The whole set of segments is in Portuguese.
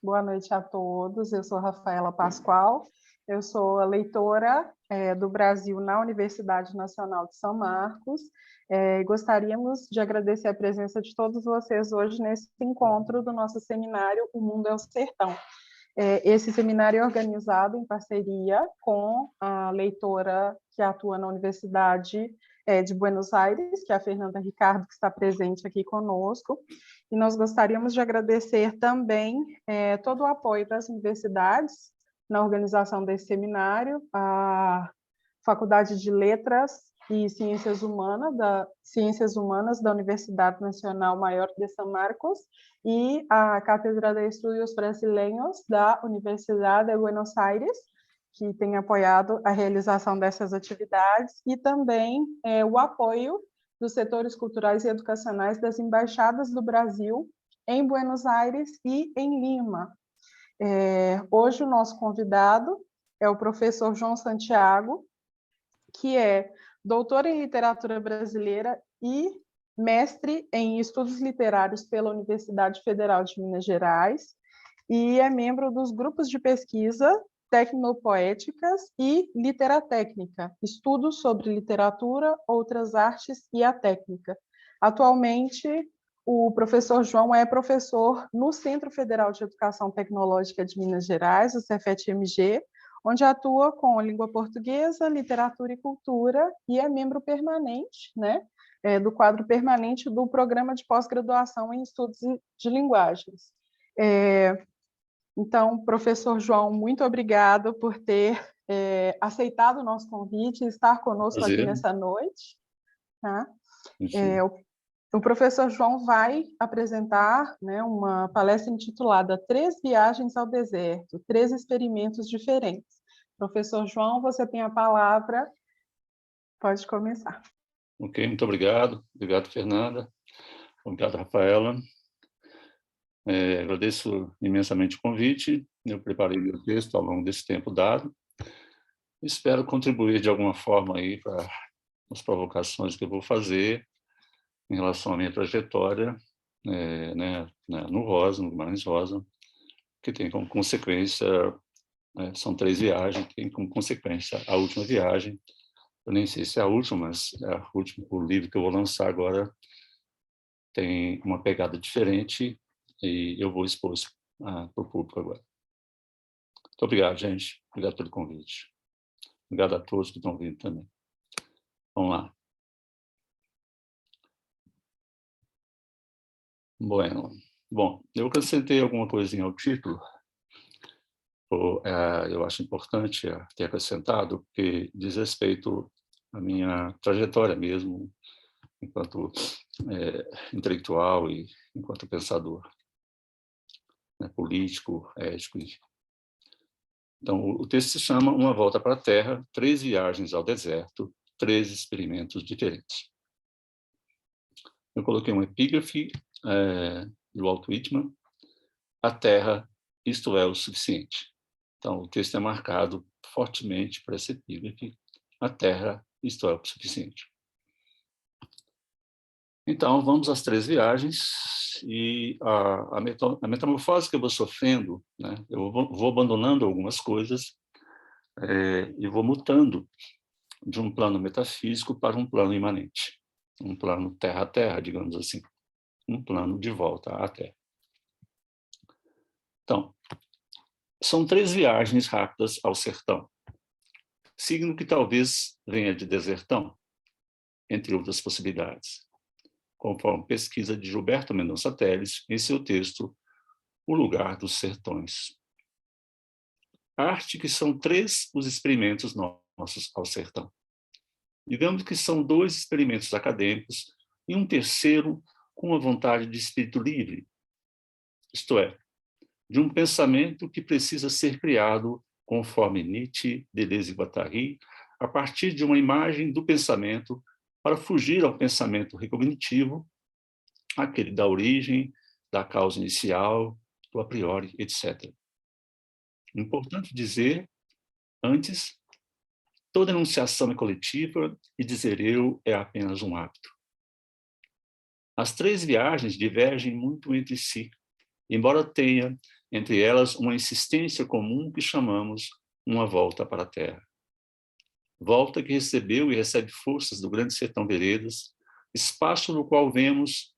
Boa noite a todos. Eu sou Rafaela Pascoal. Eu sou a leitora do Brasil na Universidade Nacional de São Marcos. Gostaríamos de agradecer a presença de todos vocês hoje nesse encontro do nosso seminário O Mundo é o Sertão. Esse seminário é organizado em parceria com a leitora que atua na Universidade de Buenos Aires, que é a Fernanda Ricardo, que está presente aqui conosco. E nós gostaríamos de agradecer também todo o apoio das universidades na organização desse seminário, a Faculdade de Letras e Ciências Humanas da Universidade Nacional Maior de São Marcos e a Cátedra de Estudos Brasileiros da Universidade de Buenos Aires, que tem apoiado a realização dessas atividades, e também o apoio dos setores culturais e educacionais das embaixadas do Brasil em Buenos Aires e em Lima. Hoje o nosso convidado é o professor João Santiago, que é doutor em literatura brasileira e mestre em estudos literários pela Universidade Federal de Minas Gerais, e é membro dos grupos de pesquisa Tecnopoéticas e Literatécnica, estudos sobre literatura, outras artes e a técnica. Atualmente, o professor João é professor no Centro Federal de Educação Tecnológica de Minas Gerais, o Cefet-MG, onde atua com língua portuguesa, literatura e cultura, e é membro permanente, né, do quadro permanente do Programa de Pós-Graduação em Estudos de Linguagens. Então, professor João, muito obrigado por ter aceitado o nosso convite e estar conosco aqui nessa noite. Tá? O professor João vai apresentar, né, uma palestra intitulada Três Viagens ao Deserto, Três Experimentos Diferentes. Professor João, você tem a palavra, pode começar. Ok, muito obrigado. Obrigado, Fernanda. Obrigado, Rafaela. Agradeço imensamente o convite. Eu preparei meu texto ao longo desse tempo dado. Espero contribuir de alguma forma aí para as provocações que eu vou fazer em relação à minha trajetória no Rosa, no Guimarães Rosa, que tem como consequência, são 3 viagens, que tem como consequência a última viagem. Eu nem sei se é a última, mas o livro que eu vou lançar agora tem uma pegada diferente e eu vou expor isso para o público agora. Muito obrigado, gente. Obrigado pelo convite. Obrigado a todos que estão vindo também. Vamos lá. Bom, eu acrescentei alguma coisinha ao título. Eu acho importante ter acrescentado, porque diz respeito à minha trajetória mesmo, enquanto intelectual e enquanto pensador, né, político, ético. Então, o texto se chama Uma Volta para a Terra, 3 Viagens ao Deserto, 3 Experimentos Diferentes. Eu coloquei um epígrafe do Walt Whitman, A Terra, isto é o suficiente. Então, o texto é marcado fortemente por esse epígrafe, A Terra, isto é o suficiente. Então, vamos às 3 viagens e a metamorfose que eu vou sofrendo, né, eu vou abandonando algumas coisas e vou mutando de um plano metafísico para um plano imanente, um plano terra a terra, digamos assim, um plano de volta à Terra. Então, são 3 viagens rápidas ao sertão, signo que talvez venha de desertão, entre outras possibilidades, conforme pesquisa de Gilberto Mendonça Teles em seu texto O Lugar dos Sertões. Arte que são 3 os experimentos nossos ao sertão. Digamos que são 2 experimentos acadêmicos e um terceiro com a vontade de espírito livre, isto é, de um pensamento que precisa ser criado, conforme Nietzsche, Deleuze e Guattari, a partir de uma imagem do pensamento para fugir ao pensamento recognitivo, aquele da origem, da causa inicial, do a priori, etc. Importante dizer, antes, toda enunciação é coletiva e dizer eu é apenas um hábito. As 3 viagens divergem muito entre si embora tenha entre elas uma insistência comum que chamamos uma volta para a terra. Volta que recebeu e recebe forças do Grande Sertão Veredas, espaço no qual vemos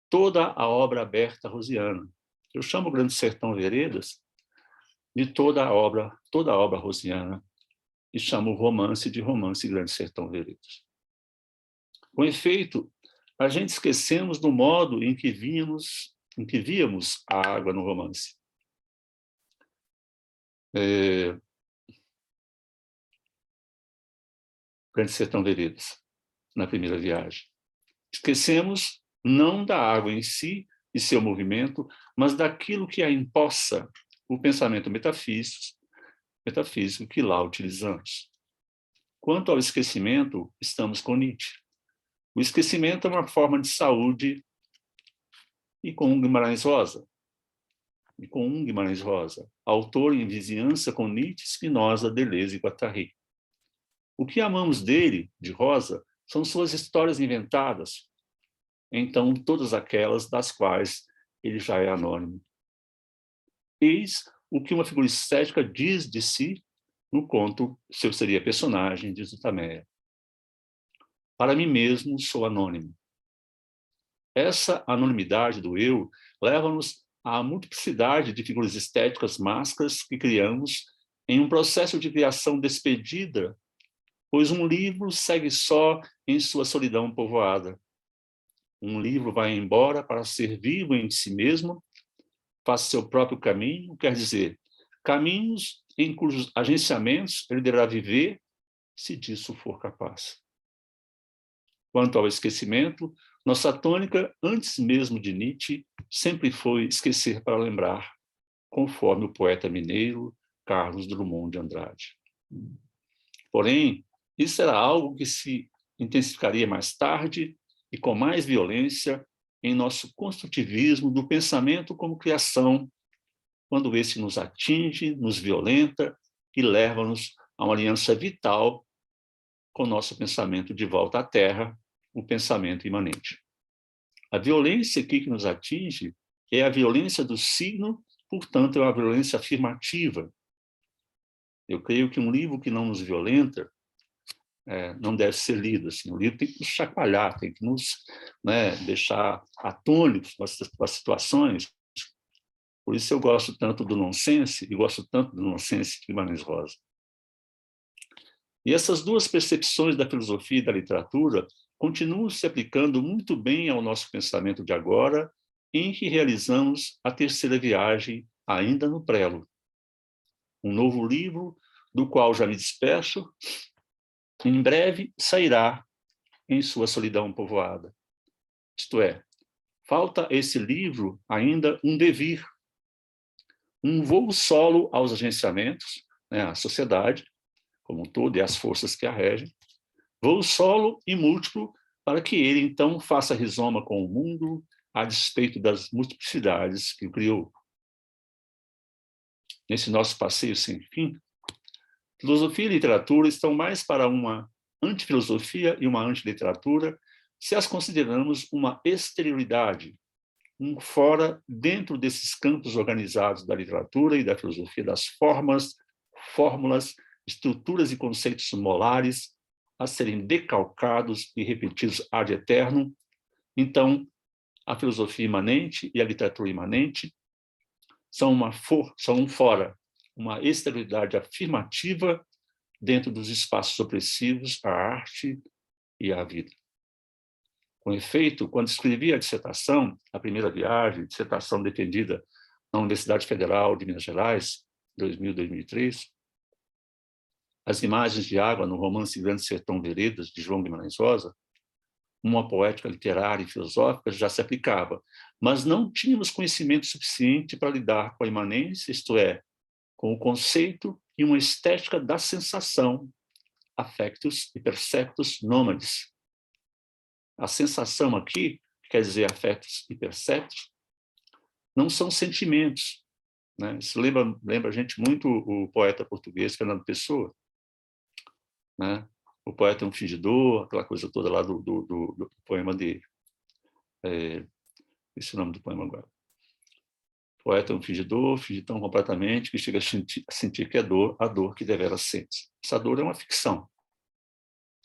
toda a obra aberta rosiana. Eu chamo o Grande Sertão Veredas de toda a obra rosiana e chamo o romance de romance Grande Sertão Veredas. Com efeito, a gente esquecemos do modo em que víamos a água no romance. Grande Sertão Veredas, na primeira viagem. Esquecemos não da água em si e seu movimento, mas daquilo que a empossa, o pensamento metafísico que lá utilizamos. Quanto ao esquecimento, estamos com Nietzsche. O esquecimento é uma forma de saúde e com Guimarães Rosa, autor em vizinhança com Nietzsche, Spinoza, Deleuze e Guattari. O que amamos dele, de Rosa, são suas histórias inventadas, então todas aquelas das quais ele já é anônimo. Eis o que uma figura estética diz de si no conto Se Eu Seria Personagem, de Zutameia. Para mim mesmo, sou anônimo. Essa anonimidade do eu leva-nos à multiplicidade de figuras estéticas máscaras que criamos em um processo de criação despedida, pois um livro segue só em sua solidão povoada. Um livro vai embora para ser vivo em si mesmo, faz seu próprio caminho, quer dizer, caminhos em cujos agenciamentos ele deverá viver, se disso for capaz. Quanto ao esquecimento, nossa tônica, antes mesmo de Nietzsche, sempre foi esquecer para lembrar, conforme o poeta mineiro Carlos Drummond de Andrade. Porém, isso era algo que se intensificaria mais tarde e com mais violência em nosso construtivismo do pensamento como criação, quando esse nos atinge, nos violenta e leva-nos a uma aliança vital com nosso pensamento de volta à Terra, o pensamento imanente. A violência aqui que nos atinge é a violência do signo, portanto, é uma violência afirmativa. Eu creio que um livro que não nos violenta não deve ser lido. Assim. O livro tem que nos chacoalhar, tem que nos deixar atônitos com as situações. Por isso eu gosto tanto do nonsense e gosto tanto do nonsense de Guimarães Rosa. E essas duas percepções da filosofia e da literatura continuam se aplicando muito bem ao nosso pensamento de agora, em que realizamos a terceira viagem, ainda no prelo. Um novo livro, do qual já me despeço, em breve sairá em sua solidão povoada. Isto é, falta a esse livro ainda um devir, um voo solo aos agenciamentos, à sociedade, como um todo, e às forças que a regem, voo solo e múltiplo, para que ele, então, faça rizoma com o mundo, a despeito das multiplicidades que o criou. Nesse nosso passeio sem fim, filosofia e literatura estão mais para uma antifilosofia e uma antiliteratura, se as consideramos uma exterioridade, um fora dentro desses campos organizados da literatura e da filosofia, das formas, fórmulas, estruturas e conceitos molares a serem decalcados e repetidos ad eternum. Então, a filosofia imanente e a literatura imanente são um fora, uma exterioridade afirmativa dentro dos espaços opressivos à arte e à vida. Com efeito, quando escrevi a dissertação, a primeira viagem, dissertação defendida na Universidade Federal de Minas Gerais, 2000-2003, as imagens de água no romance Grande Sertão Veredas, de João Guimarães Rosa, uma poética literária e filosófica já se aplicava, mas não tínhamos conhecimento suficiente para lidar com a imanência, isto é, com o conceito e uma estética da sensação, affectus e perceptus nômades. A sensação aqui, que quer dizer affectus e perceptus, não são sentimentos. Isso lembra a gente muito o poeta português Fernando Pessoa. O poeta é um fingidor, aquela coisa toda lá do poema dele. Esse é o nome do poema agora. poeta é um fingidor, finge tão completamente que chega a sentir que é dor, a dor que deveras sente. Essa dor é uma ficção.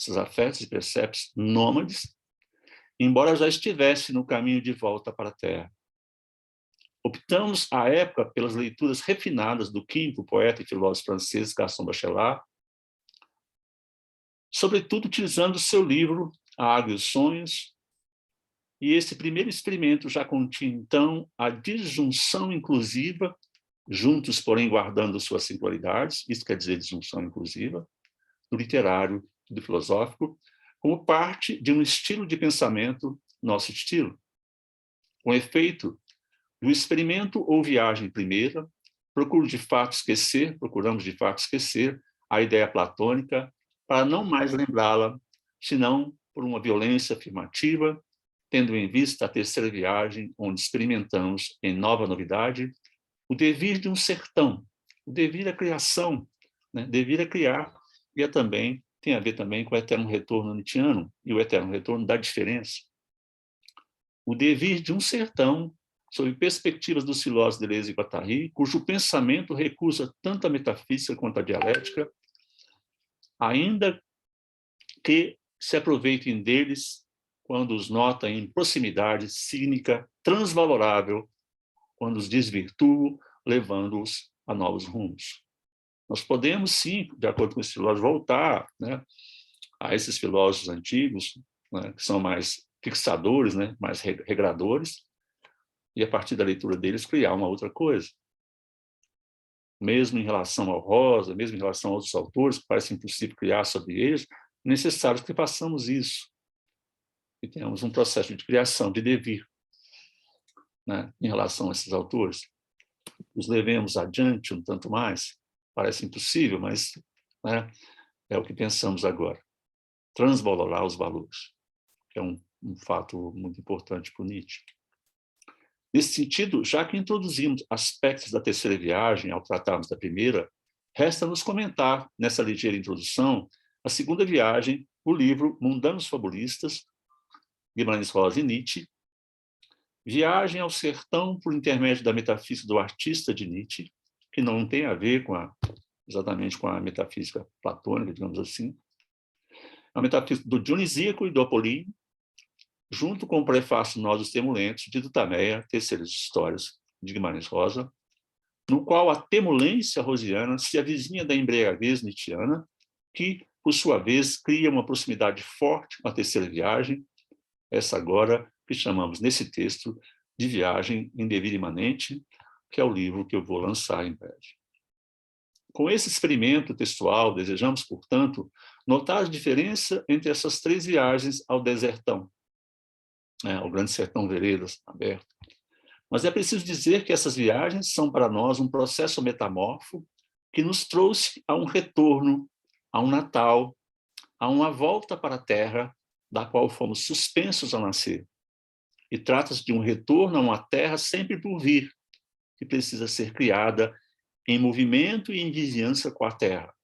Esses afetos e perceptos nômades, embora já estivesse no caminho de volta para a Terra. Optamos, à época, pelas leituras refinadas do químico, poeta e filósofo francês Gaston Bachelard, sobretudo utilizando seu livro A Água e os Sonhos, e esse primeiro experimento já continha, então, a disjunção inclusiva, juntos, porém, guardando suas singularidades, isso quer dizer disjunção inclusiva, do literário e do filosófico, como parte de um estilo de pensamento, nosso estilo. Com efeito, do experimento ou viagem primeira, procuramos de fato esquecer a ideia platônica para não mais lembrá-la, senão por uma violência afirmativa, tendo em vista a terceira viagem, onde experimentamos, em nova novidade, o devir de um sertão, o devir à criação, né? Devir a criar, e tem a ver também com o eterno retorno nietzschiano e o eterno retorno da diferença. O devir de um sertão, sob perspectivas dos filósofos Deleuze e Guattari, cujo pensamento recusa tanto a metafísica quanto a dialética, ainda que se aproveitem deles quando os nota em proximidade cínica transvalorável, quando os desvirtuam, levando-os a novos rumos. Nós podemos, sim, de acordo com esse filósofo, voltar, né, a esses filósofos antigos, né, que são mais fixadores, né, mais regradores, e, a partir da leitura deles, criar uma outra coisa. Mesmo em relação ao Rosa, mesmo em relação a outros autores, que parece impossível criar sobre eles, é necessário que façamos isso. E tenhamos um processo de criação, de devir, né, em relação a esses autores. Os levemos adiante um tanto mais, parece impossível, mas, né, é o que pensamos agora. Transvalorar os valores, que é um fato muito importante para o Nietzsche. Nesse sentido, já que introduzimos aspectos da terceira viagem ao tratarmos da primeira, resta-nos comentar, nessa ligeira introdução, a segunda viagem, o livro Mundanos Fabulistas, Guimarães Rosa e Nietzsche, Viagem ao Sertão por intermédio da metafísica do artista de Nietzsche, que não tem a ver exatamente com a metafísica platônica, digamos assim, a metafísica do Dionisíaco e do Apolíneo, junto com o prefácio Nós os Temulentos, de Dutameia, Terceiras Histórias, de Guimarães Rosa, no qual a temulência rosiana se avizinha da embriaguez nietzschiana, que, por sua vez, cria uma proximidade forte com a terceira viagem, essa agora que chamamos, nesse texto, de Viagem em Devir Imanente, que é o livro que eu vou lançar em breve. Com esse experimento textual, desejamos, portanto, notar a diferença entre essas três viagens ao desertão, ao Grande Sertão Veredas aberto. Mas é preciso dizer que essas viagens são para nós um processo metamorfo que nos trouxe a um retorno, a um Natal, a uma volta para a Terra, da qual fomos suspensos a nascer. E trata-se de um retorno a uma Terra sempre por vir, que precisa ser criada em movimento e em vizinhança com a Terra.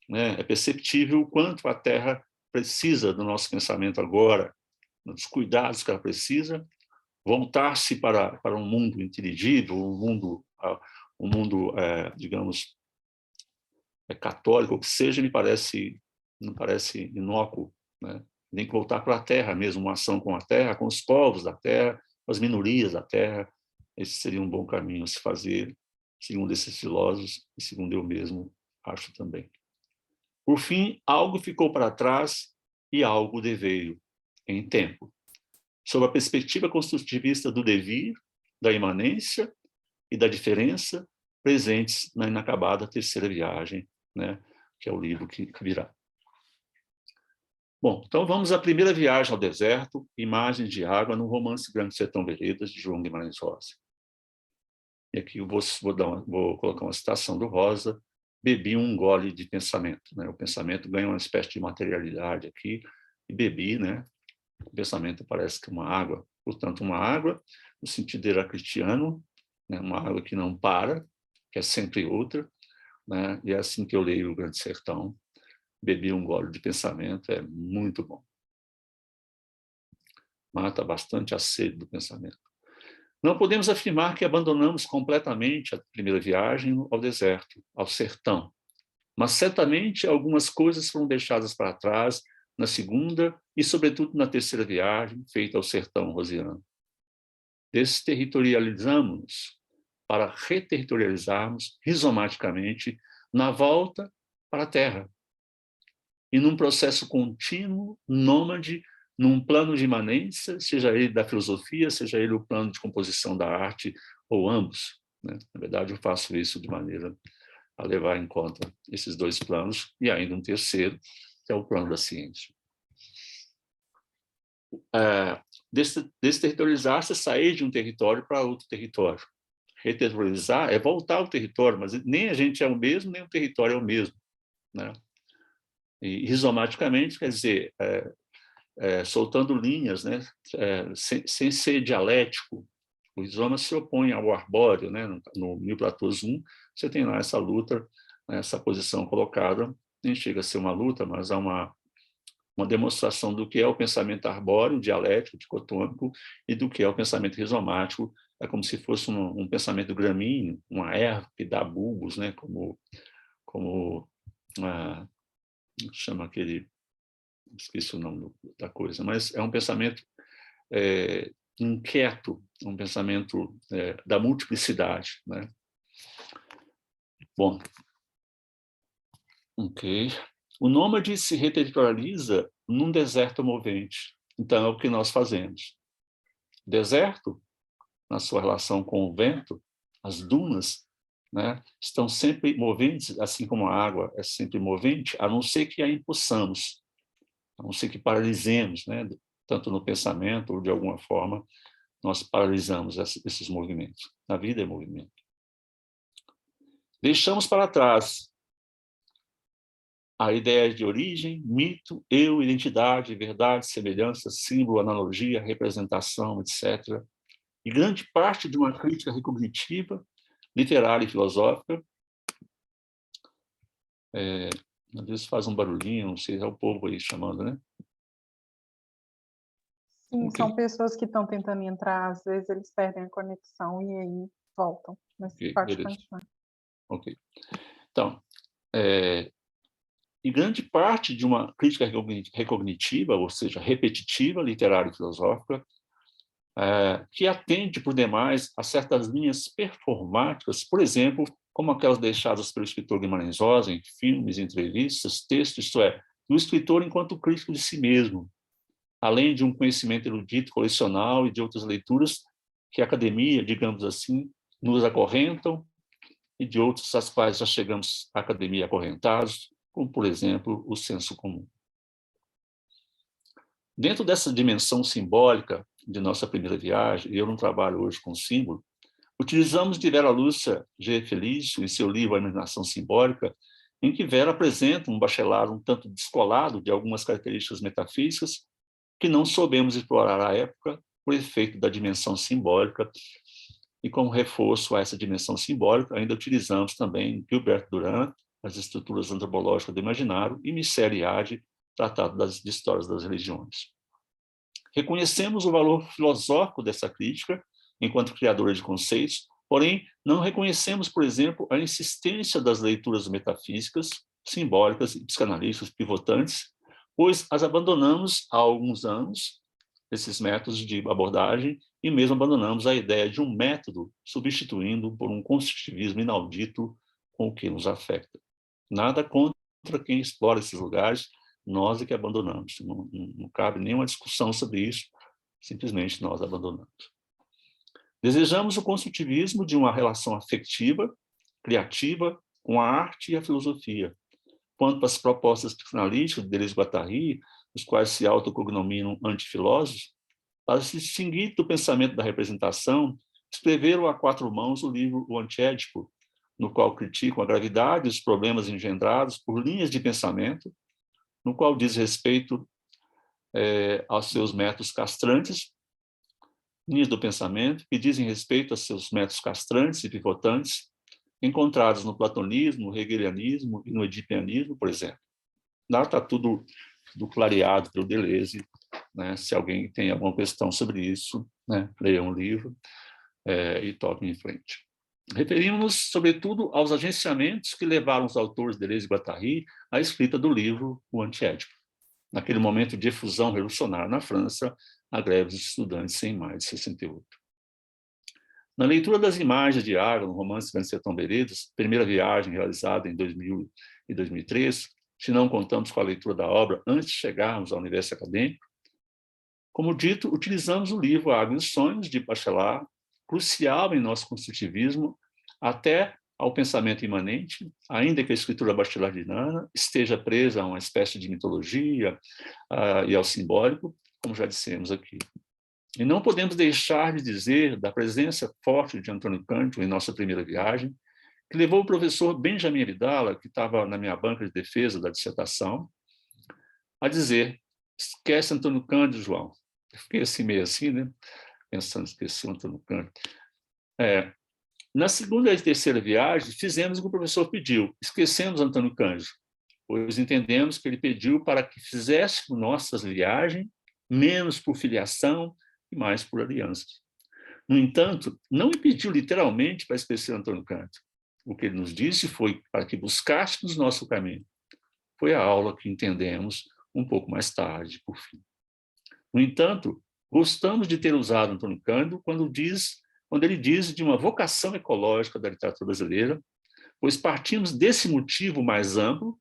É perceptível o quanto a Terra precisa do nosso pensamento agora, dos cuidados que ela precisa, voltar-se para um mundo inteligível, um mundo digamos, católico, ou que seja, não parece inócuo, né? Tem que voltar para a Terra mesmo, uma ação com a Terra, com os povos da Terra, com as minorias da Terra. Esse seria um bom caminho a se fazer, segundo esses filósofos e segundo eu mesmo acho também. Por fim, algo ficou para trás e algo deveio em tempo. Sob a perspectiva construtivista do devir, da imanência e da diferença, presentes na inacabada terceira viagem, né, que é o livro que virá. Bom, então vamos à primeira viagem ao deserto, Imagens de Água, no romance Grande Sertão Veredas, de João Guimarães Rosa. E aqui eu vou colocar uma citação do Rosa: bebi um gole de pensamento. Né? O pensamento ganha uma espécie de materialidade aqui, e bebi, né? O pensamento parece que uma água, portanto, uma água, no sentido heraclitiano, né? Uma água que não para, que é sempre outra, né? E é assim que eu leio o Grande Sertão. Bebi um gole de pensamento, é muito bom. Mata bastante a sede do pensamento. Não podemos afirmar que abandonamos completamente a primeira viagem ao deserto, ao sertão, mas certamente algumas coisas foram deixadas para trás na segunda e, sobretudo, na terceira viagem feita ao sertão rosiano. Desterritorializamos para reterritorializarmos rizomaticamente na volta para a Terra, e num processo contínuo, nômade, num plano de imanência, seja ele da filosofia, seja ele o plano de composição da arte, ou ambos, né? Na verdade, eu faço isso de maneira a levar em conta esses dois planos, e ainda um terceiro, que é o plano da ciência. Desterritorializar-se é sair de um território para outro território. Reterritorializar é voltar ao território, mas nem a gente é o mesmo, nem o território é o mesmo, né? E rizomaticamente, quer dizer, soltando linhas, né? Sem ser dialético. O rizoma se opõe ao arbóreo, né? No Mil Platôs 1, você tem lá essa luta, essa posição colocada, nem chega a ser uma luta, mas há uma demonstração do que é o pensamento arbóreo, dialético, dicotômico, e do que é o pensamento rizomático. É como se fosse um pensamento gramíneo, uma erva que dá bulbos, né? Como chama aquele, esqueci o nome da coisa, mas é um pensamento inquieto, um pensamento da multiplicidade, né? Bom, ok. O nômade se reterritorializa num deserto movente. Então, é o que nós fazemos. Deserto, na sua relação com o vento, as dunas, né, estão sempre moventes, assim como a água é sempre movente, a não ser que a impossamos, a não ser que paralisemos, né, tanto no pensamento ou de alguma forma, nós paralisamos esses movimentos. A vida é movimento. Deixamos para trás a ideia de origem, mito, eu, identidade, verdade, semelhança, símbolo, analogia, representação, etc. E grande parte de uma crítica recognitiva, literária e filosófica. Às vezes faz um barulhinho, não sei, é o povo aí chamando, né? Sim, okay. São pessoas que estão tentando entrar, às vezes eles perdem a conexão e aí voltam. Mas okay, pode beleza. Continuar. Ok. Então, e grande parte de uma crítica recognitiva, ou seja, repetitiva, literária e filosófica, que atende, por demais, a certas linhas performáticas, por exemplo, como aquelas deixadas pelo escritor Guimarães Rosa em filmes, entrevistas, textos, isto é, do escritor enquanto crítico de si mesmo, além de um conhecimento erudito, colecional e de outras leituras que a academia, digamos assim, nos acorrentam, e de outros às quais já chegamos à academia acorrentados, como, por exemplo, o senso comum. Dentro dessa dimensão simbólica de nossa primeira viagem, e eu não trabalho hoje com símbolo, utilizamos de Vera Lúcia G. Felício, em seu livro A Imaginação Simbólica, em que Vera apresenta um bacharelado um tanto descolado de algumas características metafísicas que não soubemos explorar à época por efeito da dimensão simbólica, e como reforço a essa dimensão simbólica, ainda utilizamos também Gilbert Durand, As Estruturas Antropológicas do Imaginário, e Michel Iade, Tratado de Histórias das Religiões. Reconhecemos o valor filosófico dessa crítica, enquanto criadora de conceitos, porém não reconhecemos, por exemplo, a insistência das leituras metafísicas, simbólicas e psicanalísticas pivotantes, pois as abandonamos há alguns anos, esses métodos de abordagem, e mesmo abandonamos a ideia de um método, substituindo por um construtivismo inaudito com o que nos afeta. Nada contra quem explora esses lugares, nós é que abandonamos. Não cabe nenhuma discussão sobre isso, simplesmente nós abandonamos. Desejamos o construtivismo de uma relação afetiva, criativa, com a arte e a filosofia. Quanto às propostas psicanalíticas de Deleuze e Guattari, os quais se autocognominam antifilósofos, para se distinguir do pensamento da representação, escreveram a quatro mãos o livro O Antiédipo, no qual criticam a gravidade e os problemas engendrados por linhas de pensamento, no qual diz respeito aos seus métodos castrantes, linhas do pensamento, que dizem respeito aos seus métodos castrantes e pivotantes, encontrados no platonismo, no hegelianismo e no edipianismo, por exemplo. Lá está tudo clareado pelo Deleuze, né? Se alguém tem alguma questão sobre isso, né? Leia um livro. e toquem em frente. Referimos-nos, sobretudo, aos agenciamentos que levaram os autores Deleuze e Guattari à escrita do livro O Antiédipo, naquele momento de efusão revolucionária na França, a greve dos estudantes em maio de 68. Na leitura das imagens de água no romance Grande Sertão Veredas, primeira viagem realizada em 2000 e 2003, se não contamos com a leitura da obra antes de chegarmos ao universo acadêmico, como dito, utilizamos o livro Água e os Sonhos, de Bachelard, crucial em nosso construtivismo, até ao pensamento imanente, ainda que a escritura bachelardiana esteja presa a uma espécie de mitologia e ao simbólico, como já dissemos aqui. E não podemos deixar de dizer da presença forte de Antônio Cândido em nossa primeira viagem, que levou o professor Benjamin Vidala, que estava na minha banca de defesa da dissertação, a dizer: esquece Antônio Cândido, João. Eu fiquei assim, meio assim, né? Pensando, esqueci o Antônio Cândido. Na segunda e terceira viagem, fizemos o que o professor pediu, esquecemos Antônio Cândido, pois entendemos que ele pediu para que fizéssemos nossas viagens menos por filiação e mais por alianças. No entanto, não me pediu literalmente para esquecer Antônio Cândido. O que ele nos disse foi para que buscássemos nosso caminho. Foi a aula que entendemos um pouco mais tarde, por fim. No entanto, gostamos de ter usado Antônio Cândido quando ele diz de uma vocação ecológica da literatura brasileira, pois partimos desse motivo mais amplo,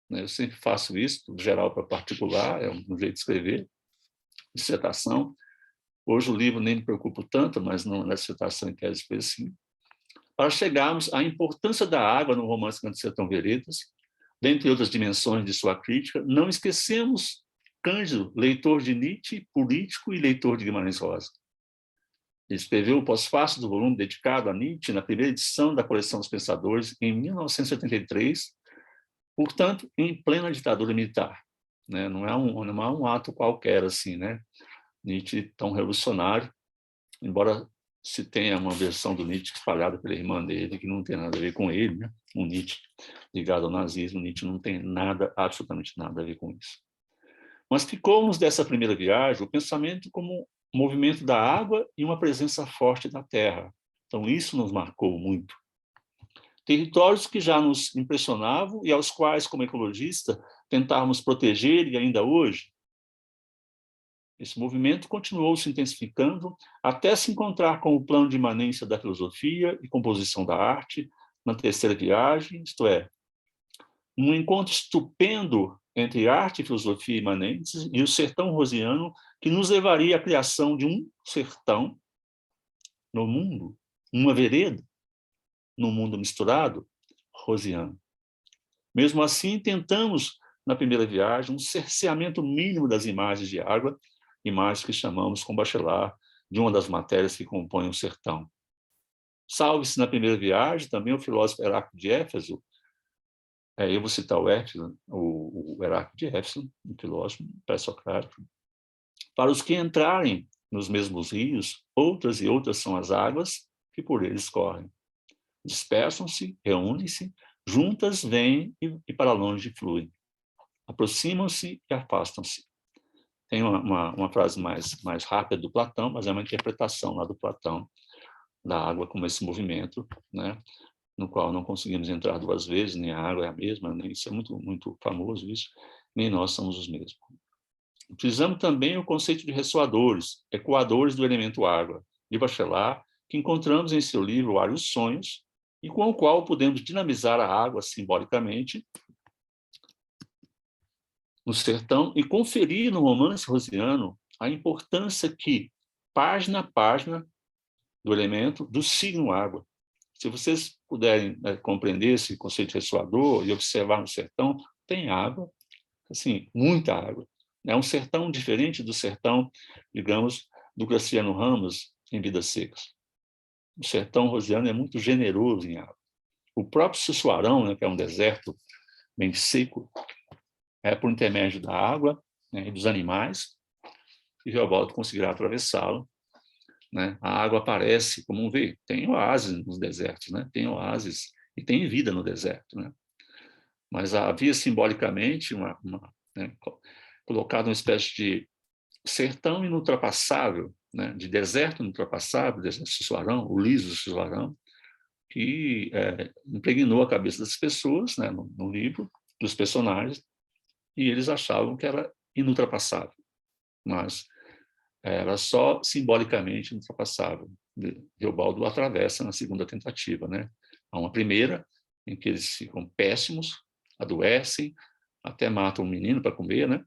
né? Eu sempre faço isso, do geral para particular, é um jeito de escrever, dissertação. Hoje o livro nem me preocupo tanto, mas na dissertação em tese foi assim, para chegarmos à importância da água no romance Grande Sertão Veredas, dentre outras dimensões de sua crítica. Não esquecemos Cândido, leitor de Nietzsche, político e leitor de Guimarães Rosa. Ele escreveu o pós-fácio do volume dedicado a Nietzsche na primeira edição da Coleção dos Pensadores, em 1973, portanto, em plena ditadura militar. Né? Não é um ato qualquer, assim, né? Nietzsche tão revolucionário, embora se tenha uma versão do Nietzsche espalhada pela irmã dele, que não tem nada a ver com ele, né? O Nietzsche ligado ao nazismo, Nietzsche não tem nada, absolutamente nada a ver com isso. Mas ficou-nos dessa primeira viagem o pensamento como movimento da água e uma presença forte da terra. Então, isso nos marcou muito. Territórios que já nos impressionavam e aos quais, como ecologista, tentávamos proteger, e ainda hoje, esse movimento continuou se intensificando até se encontrar com o plano de imanência da filosofia e composição da arte na terceira viagem, isto é, um encontro estupendo entre arte e filosofia imanentes e o sertão rosiano, que nos levaria à criação de um sertão no mundo, uma vereda no mundo misturado rosiano. Mesmo assim, tentamos, na primeira viagem, um cerceamento mínimo das imagens de água, imagens que chamamos com Bachelard de uma das matérias que compõem o sertão. Salve-se na primeira viagem também o filósofo Heráclito de Éfeso. Eu vou citar o Heráclito de Éfeso, um filósofo pré-socrático. Para os que entrarem nos mesmos rios, outras e outras são as águas que por eles correm. Dispersam-se, reúnem-se, juntas vêm e para longe fluem. Aproximam-se e afastam-se. Tem uma frase mais rápida do Platão, mas é uma interpretação lá do Platão da água como esse movimento, né, no qual não conseguimos entrar duas vezes, nem a água é a mesma, nem, isso é muito, muito famoso isso, nem nós somos os mesmos. Utilizamos também o conceito de ressoadores, ecoadores do elemento água, de Bachelard, que encontramos em seu livro Vários Sonhos, e com o qual podemos dinamizar a água simbolicamente no sertão e conferir no romance rosiano a importância que, página a página do elemento, do signo água. Se vocês puderem compreender esse conceito de ressoador e observar no sertão, tem água, assim, muita água. É um sertão diferente do sertão, digamos, do Graciliano Ramos em Vidas Secas. O sertão rosiano é muito generoso em água. O próprio Sussuarão, né, que é um deserto bem seco, é por intermédio da água, né, e dos animais, e Geobaldo conseguirá atravessá-lo. Né? A água aparece, como vê, tem oásis nos desertos, né? Tem oásis e tem vida no deserto. Né? Mas havia simbolicamente né, colocado uma espécie de sertão inultrapassável, né, de deserto ultrapassável, deserto Sussuarão, o liso Sussuarão, que impregnou a cabeça das pessoas, né, no livro, dos personagens, e eles achavam que era inultrapassável, mas era só simbolicamente inultrapassável. Teobaldo atravessa na segunda tentativa, né? Há uma primeira, em que eles ficam péssimos, adoecem, até matam um menino para comer, né?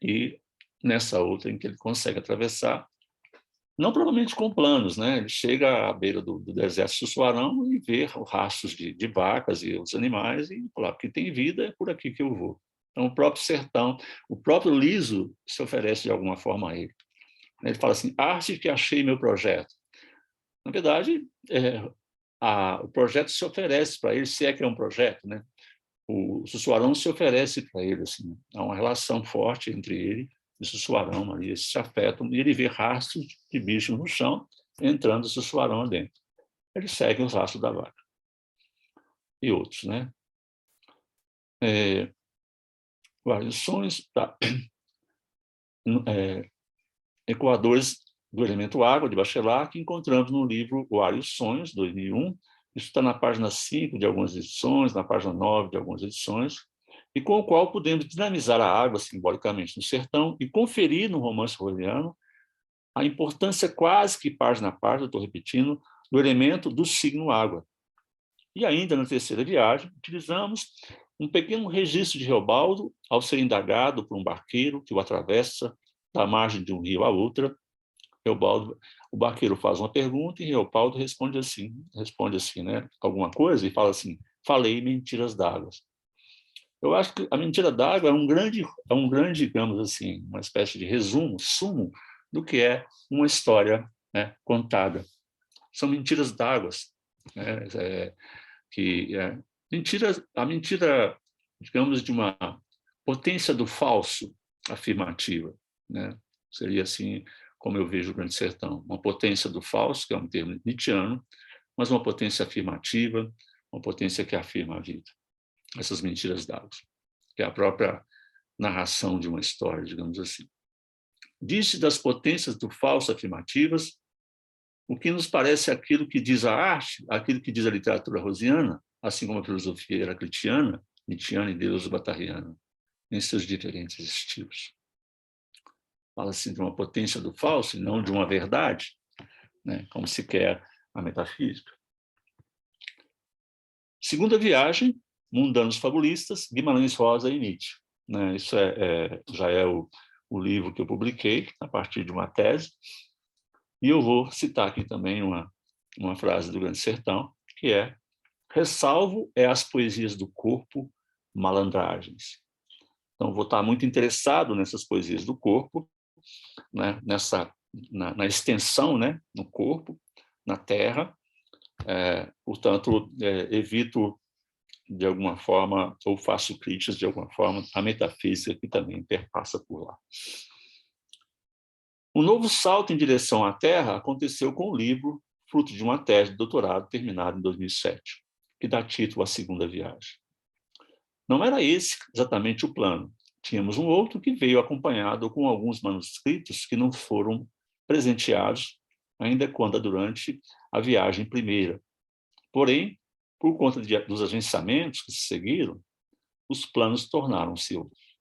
E nessa outra, em que ele consegue atravessar, não provavelmente com planos, né? Ele chega à beira do deserto Sussuarão e vê rastros de vacas e outros animais e fala, que tem vida, é por aqui que eu vou. Então, o próprio sertão, o próprio liso se oferece de alguma forma a ele. Ele fala assim, arte que achei meu projeto. Na verdade, o projeto se oferece para ele, se é que é um projeto, né? O Sussuarão se oferece para ele, assim, há uma relação forte entre ele e o Sussuarão, ali, eles se afetam, e ele vê rastros de bichos no chão, entrando o Sussuarão adentro. Ele segue os rastros da vaca. E outros, né? Variações, tá. Ecoadores do elemento água, de Bachelard, que encontramos no livro O Ar e os Sonhos, 2001. Isso está na página 5 de algumas edições, na página 9 de algumas edições, e com o qual podemos dinamizar a água simbolicamente no sertão e conferir no romance rosiano a importância quase que página a página, estou repetindo, do elemento do signo água. E ainda na terceira viagem, utilizamos um pequeno registro de Reobaldo ao ser indagado por um barqueiro que o atravessa da margem de um rio à outra. O barqueiro faz uma pergunta e Reobaldo responde assim, né, alguma coisa e fala assim, falei mentiras d'água. Eu acho que a mentira d'água é um grande, digamos assim, uma espécie de resumo, sumo do que é uma história, né, contada. São mentiras d'água, né, a mentira, digamos, de uma potência do falso afirmativa, né? Seria assim como eu vejo o Grande Sertão, uma potência do falso, que é um termo nietzschiano, mas uma potência afirmativa, uma potência que afirma a vida. Essas mentiras d'água, que é a própria narração de uma história, digamos assim. Diz-se das potências do falso afirmativas, o que nos parece aquilo que diz a arte, aquilo que diz a literatura rosiana, assim como a filosofia heraclitiana, nietzschiana e deleuze-guattariana, em seus diferentes estilos. Fala-se de uma potência do falso e não de uma verdade, né? Como se quer a metafísica. Segunda viagem, Mundanos Fabulistas, Guimarães Rosa e Nietzsche. Né? Isso já é o livro que eu publiquei a partir de uma tese. E eu vou citar aqui também uma frase do Grande Sertão, que é: ressalvo as poesias do corpo, malandragens. Então, vou estar muito interessado nessas poesias do corpo, né? na extensão, né? No corpo, na terra. Portanto, evito, de alguma forma, ou faço críticas, de alguma forma, à metafísica que também perpassa por lá. O novo salto em direção à Terra aconteceu com o livro fruto de uma tese de doutorado terminada em 2007, que dá título à segunda viagem. Não era esse exatamente o plano. Tínhamos um outro que veio acompanhado com alguns manuscritos que não foram presenteados ainda quando durante a viagem primeira. Porém, por conta dos agenciamentos que se seguiram, os planos tornaram-se outros.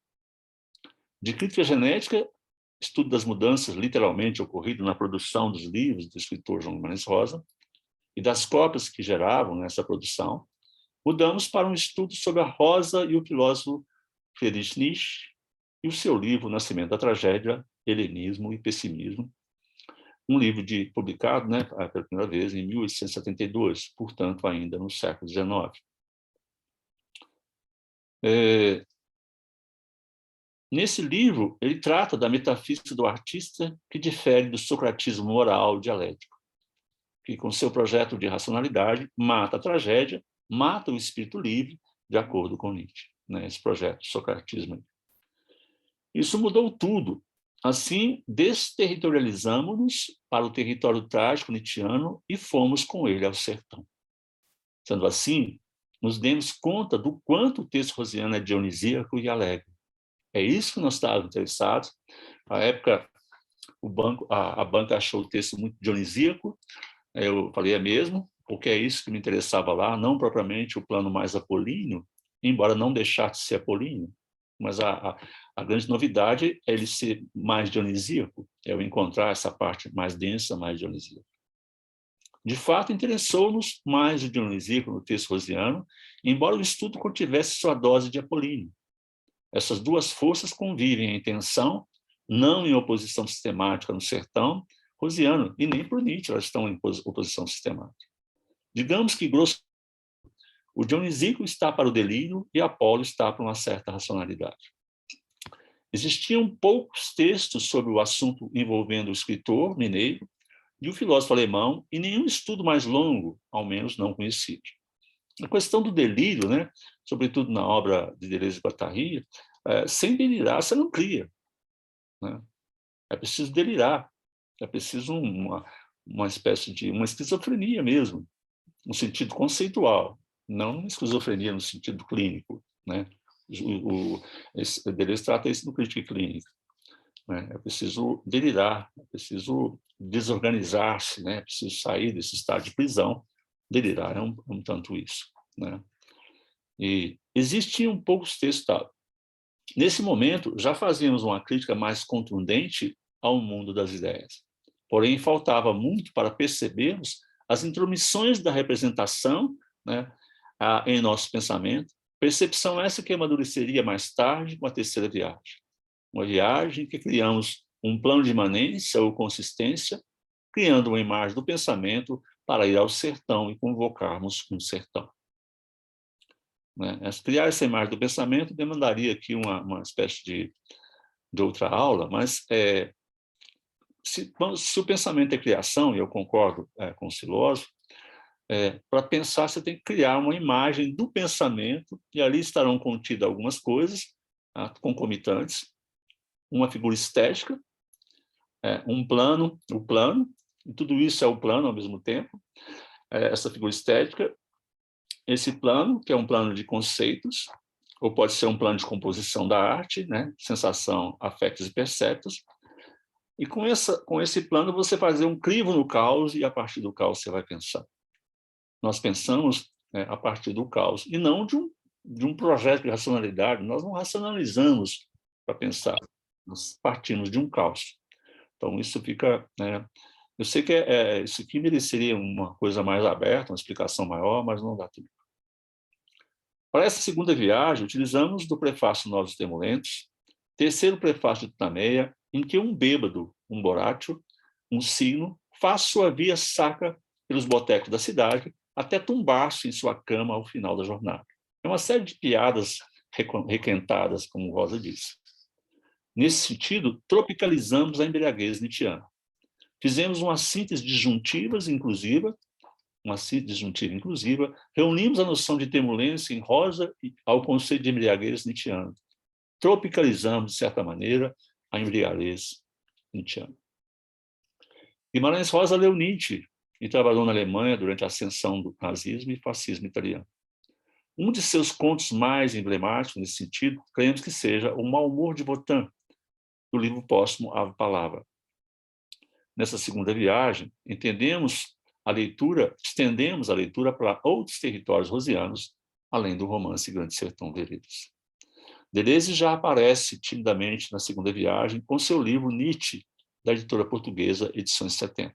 De crítica genética, estudo das mudanças literalmente ocorridas na produção dos livros do escritor João Guimarães Rosa e das cópias que geravam nessa produção, mudamos para um estudo sobre a Rosa e o filósofo Friedrich Nietzsche e o seu livro Nascimento da Tragédia, Helenismo e Pessimismo, um livro publicado, né, pela primeira vez em 1872, portanto, ainda no século XIX. Nesse livro, ele trata da metafísica do artista que difere do socratismo moral dialético, que, com seu projeto de racionalidade, mata a tragédia, mata o espírito livre, de acordo com Nietzsche, né, esse projeto do socratismo. Isso mudou tudo. Assim, desterritorializamos-nos para o território trágico nietzschiano e fomos com ele ao sertão. Sendo assim, nos demos conta do quanto o texto rosiano é dionisíaco e alegre. É isso que nós estávamos interessados. À época, a banca achou o texto muito dionisíaco. Eu falei, é mesmo, porque é isso que me interessava lá, não propriamente o plano mais apolíneo, embora não deixasse de ser apolíneo, mas a grande novidade é ele ser mais dionisíaco, é eu encontrar essa parte mais densa, mais dionisíaca. De fato, interessou-nos mais o dionisíaco no texto rosiano, embora o estudo contivesse sua dose de apolíneo. Essas duas forças convivem em tensão, não em oposição sistemática no sertão rosiano, e nem por Nietzsche elas estão em oposição sistemática. Digamos que, grosso, o dionisíaco está para o delírio e Apolo está para uma certa racionalidade. Existiam poucos textos sobre o assunto envolvendo o escritor mineiro e o filósofo alemão, e nenhum estudo mais longo, ao menos não conhecido. A questão do delírio, né, sobretudo na obra de Deleuze e Guattari, sem delirar você não cria. Né? É preciso delirar, é preciso uma espécie de uma esquizofrenia mesmo, no sentido conceitual, não uma esquizofrenia no sentido clínico. Né? Deleuze trata isso no Crítica Clínica. Né? É preciso delirar, é preciso desorganizar-se, né? É preciso sair desse estado de prisão. Delirar é um tanto isso. Né? E existiam poucos textos. Nesse momento, já fazíamos uma crítica mais contundente ao mundo das ideias. Porém, faltava muito para percebermos as intromissões da representação, né, em nosso pensamento, percepção essa que amadureceria mais tarde com a terceira viagem. Uma viagem em que criamos um plano de imanência ou consistência, criando uma imagem do pensamento para ir ao sertão e convocarmos um sertão. Né? Criar essa imagem do pensamento demandaria aqui uma espécie de outra aula, mas se o pensamento é criação, e eu concordo com o filósofo, para pensar você tem que criar uma imagem do pensamento, e ali estarão contidas algumas coisas concomitantes, uma figura estética, um plano, o plano, e tudo isso é o plano ao mesmo tempo, essa figura estética, esse plano, que é um plano de conceitos, ou pode ser um plano de composição da arte, né? Sensação, afetos e perceptos, e com esse plano você fazer um crivo no caos, e a partir do caos você vai pensar. Nós pensamos a partir do caos, e não de um projeto de racionalidade. Nós não racionalizamos para pensar, nós partimos de um caos. Então, isso fica... eu sei que isso aqui mereceria uma coisa mais aberta, uma explicação maior, mas não dá tempo. Para essa segunda viagem, utilizamos do prefácio Novos Termolentos, terceiro prefácio de Tutameia, em que um bêbado, um borracho, um signo, faz sua via sacra pelos botecos da cidade até tumbar-se em sua cama ao final da jornada. É uma série de piadas requentadas, como Rosa disse. Nesse sentido, tropicalizamos a embriaguez nietzschiana. Fizemos uma síntese disjuntiva inclusiva, reunimos a noção de termolência em Rosa ao conceito de embriaguez nietzschiana. Tropicalizamos, de certa maneira, a embriaguez nietzschiana. Guimarães Rosa leu Nietzsche e trabalhou na Alemanha durante a ascensão do nazismo e fascismo italiano. Um de seus contos mais emblemáticos nesse sentido, creemos que seja O Mau Humor de Wotan, do livro póstumo Ave Palavra. Nessa segunda viagem, estendemos a leitura para outros territórios rosianos, além do romance Grande Sertão Veredas. Deleuze já aparece timidamente na segunda viagem com seu livro Nietzsche, da editora portuguesa Edições 70.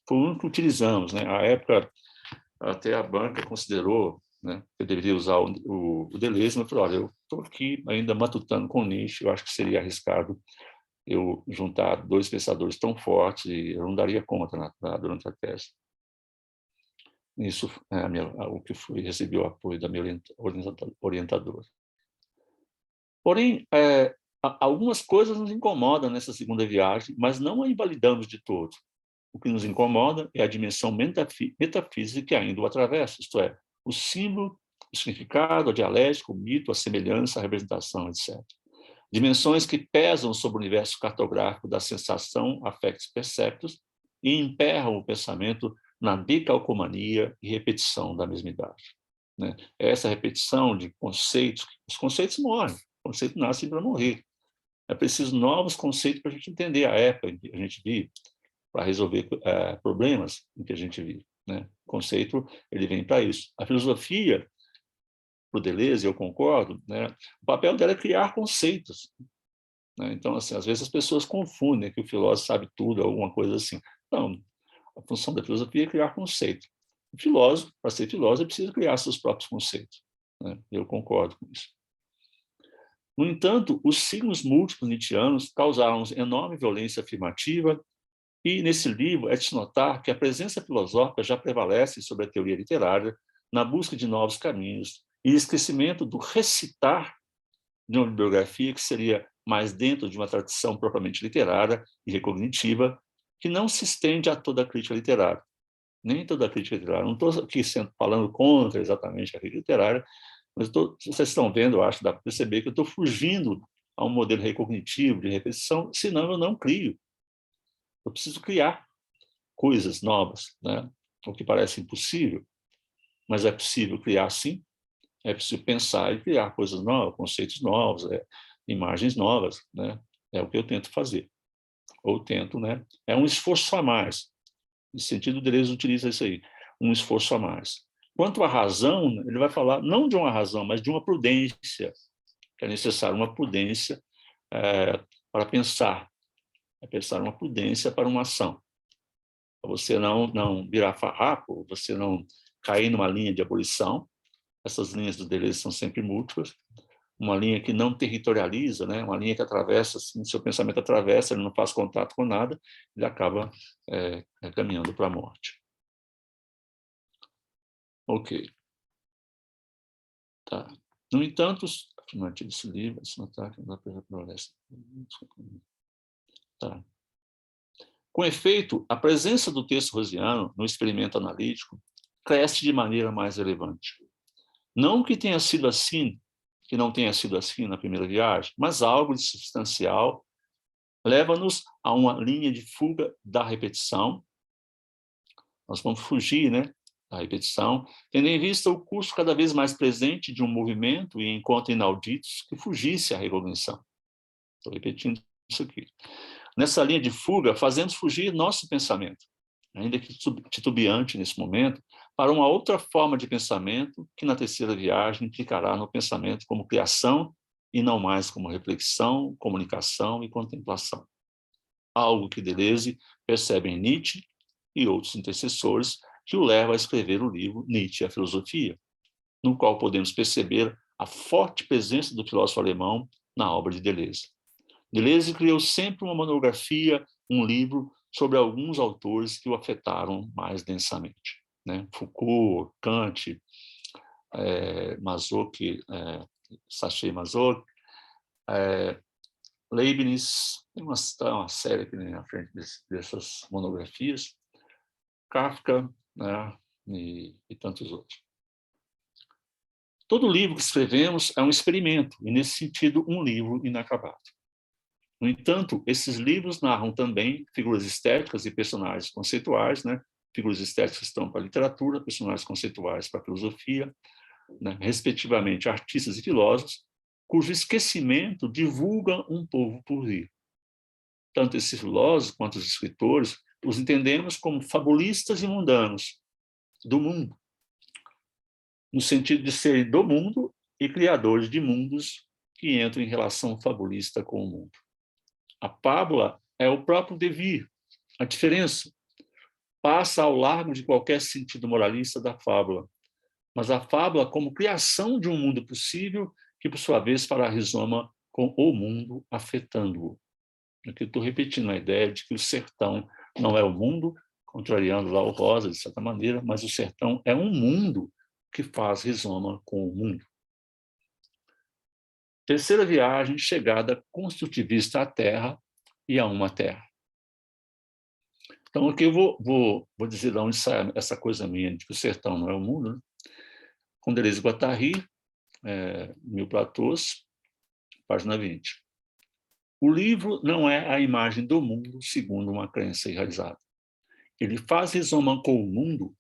Foi o único que utilizamos. Né? À época, até a banca considerou, né, que eu deveria usar o Deleuze, mas eu falei, olha, eu estou aqui ainda matutando com Nietzsche, eu acho que seria arriscado eu juntar dois pensadores tão fortes e eu não daria conta durante a tese. Isso o que recebi o apoio da minha orientadora. Porém, algumas coisas nos incomodam nessa segunda viagem, mas não a invalidamos de todo. O que nos incomoda é a dimensão metafísica que ainda o atravessa, isto é, o símbolo, o significado, a dialética, o mito, a semelhança, a representação, etc. Dimensões que pesam sobre o universo cartográfico da sensação, afetos e perceptos e emperram o pensamento na decalcomania e repetição da mesmidade. Né? Essa repetição de conceitos, os conceitos morrem, o conceito nasce para morrer. É preciso novos conceitos para a gente entender a época em que a gente vive, para resolver problemas em que a gente vive, né? O conceito, ele vem para isso. A filosofia, para o Deleuze, eu concordo, né? O papel dela é criar conceitos, né? Então, assim, às vezes as pessoas confundem que o filósofo sabe tudo, alguma coisa assim. Não, a função da filosofia é criar conceitos. O filósofo, para ser filósofo, precisa criar seus próprios conceitos, né? Eu concordo com isso. No entanto, os signos múltiplos nietzschianos causaram enorme violência afirmativa e, nesse livro, é de se notar que a presença filosófica já prevalece sobre a teoria literária na busca de novos caminhos e esquecimento do recitar de uma bibliografia que seria mais dentro de uma tradição propriamente literária e recognitiva, que não se estende a toda a crítica literária. Nem toda a crítica literária. Não estou aqui falando contra exatamente a crítica literária, mas vocês estão vendo, eu acho, dá para perceber que eu estou fugindo a um modelo recognitivo de repetição, senão eu não crio. Eu preciso criar coisas novas, né? O que parece impossível, mas é possível criar sim. É preciso pensar e criar coisas novas, conceitos novos, imagens novas, né? É o que eu tento fazer. Ou tento, né? É um esforço a mais. No sentido, o Deleuze utiliza isso aí, um esforço a mais. Quanto à razão, ele vai falar não de uma razão, mas de uma prudência, que é necessário uma prudência para pensar, pensar uma prudência para uma ação. Para você não virar farrapo, você não cair numa linha de abolição. Essas linhas do Deleuze são sempre múltiplas. Uma linha que não territorializa, né? Uma linha que atravessa, assim, seu pensamento atravessa, ele não faz contato com nada, ele acaba caminhando para a morte. Ok. Tá. No entanto, afirmativo desse livro, tá. Com efeito, a presença do texto rosiano no experimento analítico cresce de maneira mais relevante. Não que tenha sido assim, que não tenha sido assim na primeira viagem, mas algo de substancial leva-nos a uma linha de fuga da repetição. Nós vamos fugir, né, da repetição, tendo em vista o curso cada vez mais presente de um movimento e encontros inauditos que fugisse à recognição. Estou repetindo isso aqui. Nessa linha de fuga, fazemos fugir nosso pensamento, ainda que titubeante nesse momento, para uma outra forma de pensamento que na terceira viagem implicará no pensamento como criação e não mais como reflexão, comunicação e contemplação. Algo que Deleuze percebe em Nietzsche e outros intercessores que o leva a escrever o livro Nietzsche e a Filosofia, no qual podemos perceber a forte presença do filósofo alemão na obra de Deleuze. Deleuze criou sempre uma monografia, um livro sobre alguns autores que o afetaram mais densamente, né? Foucault, Kant, Sacher-Masoch, Leibniz, tem uma série aqui na frente dessas monografias, Kafka, né? e tantos outros. Todo livro que escrevemos é um experimento, e nesse sentido, um livro inacabado. No entanto, esses livros narram também figuras estéticas e personagens conceituais, né? Figuras estéticas estão para a literatura, personagens conceituais para a filosofia, né? Respectivamente artistas e filósofos, cujo esquecimento divulga um povo por vir. Tanto esses filósofos quanto os escritores os entendemos como fabulistas e mundanos do mundo, no sentido de serem do mundo e criadores de mundos que entram em relação fabulista com o mundo. A fábula é o próprio devir, a diferença. Passa ao largo de qualquer sentido moralista da fábula, mas a fábula como criação de um mundo possível que, por sua vez, fará rizoma com o mundo afetando-o. Aqui eu estou repetindo a ideia de que o sertão não é o mundo, contrariando lá o Rosa, de certa maneira, mas o sertão é um mundo que faz rizoma com o mundo. Terceira viagem, chegada construtivista à Terra e a uma Terra. Então, aqui eu vou dizer de onde sai essa coisa minha de que o sertão não é o mundo, né? Com Deleuze e Guattari, Mil Platôs, página 20. O livro não é a imagem do mundo segundo uma crença irrealizada. Ele faz rizoma com o mundo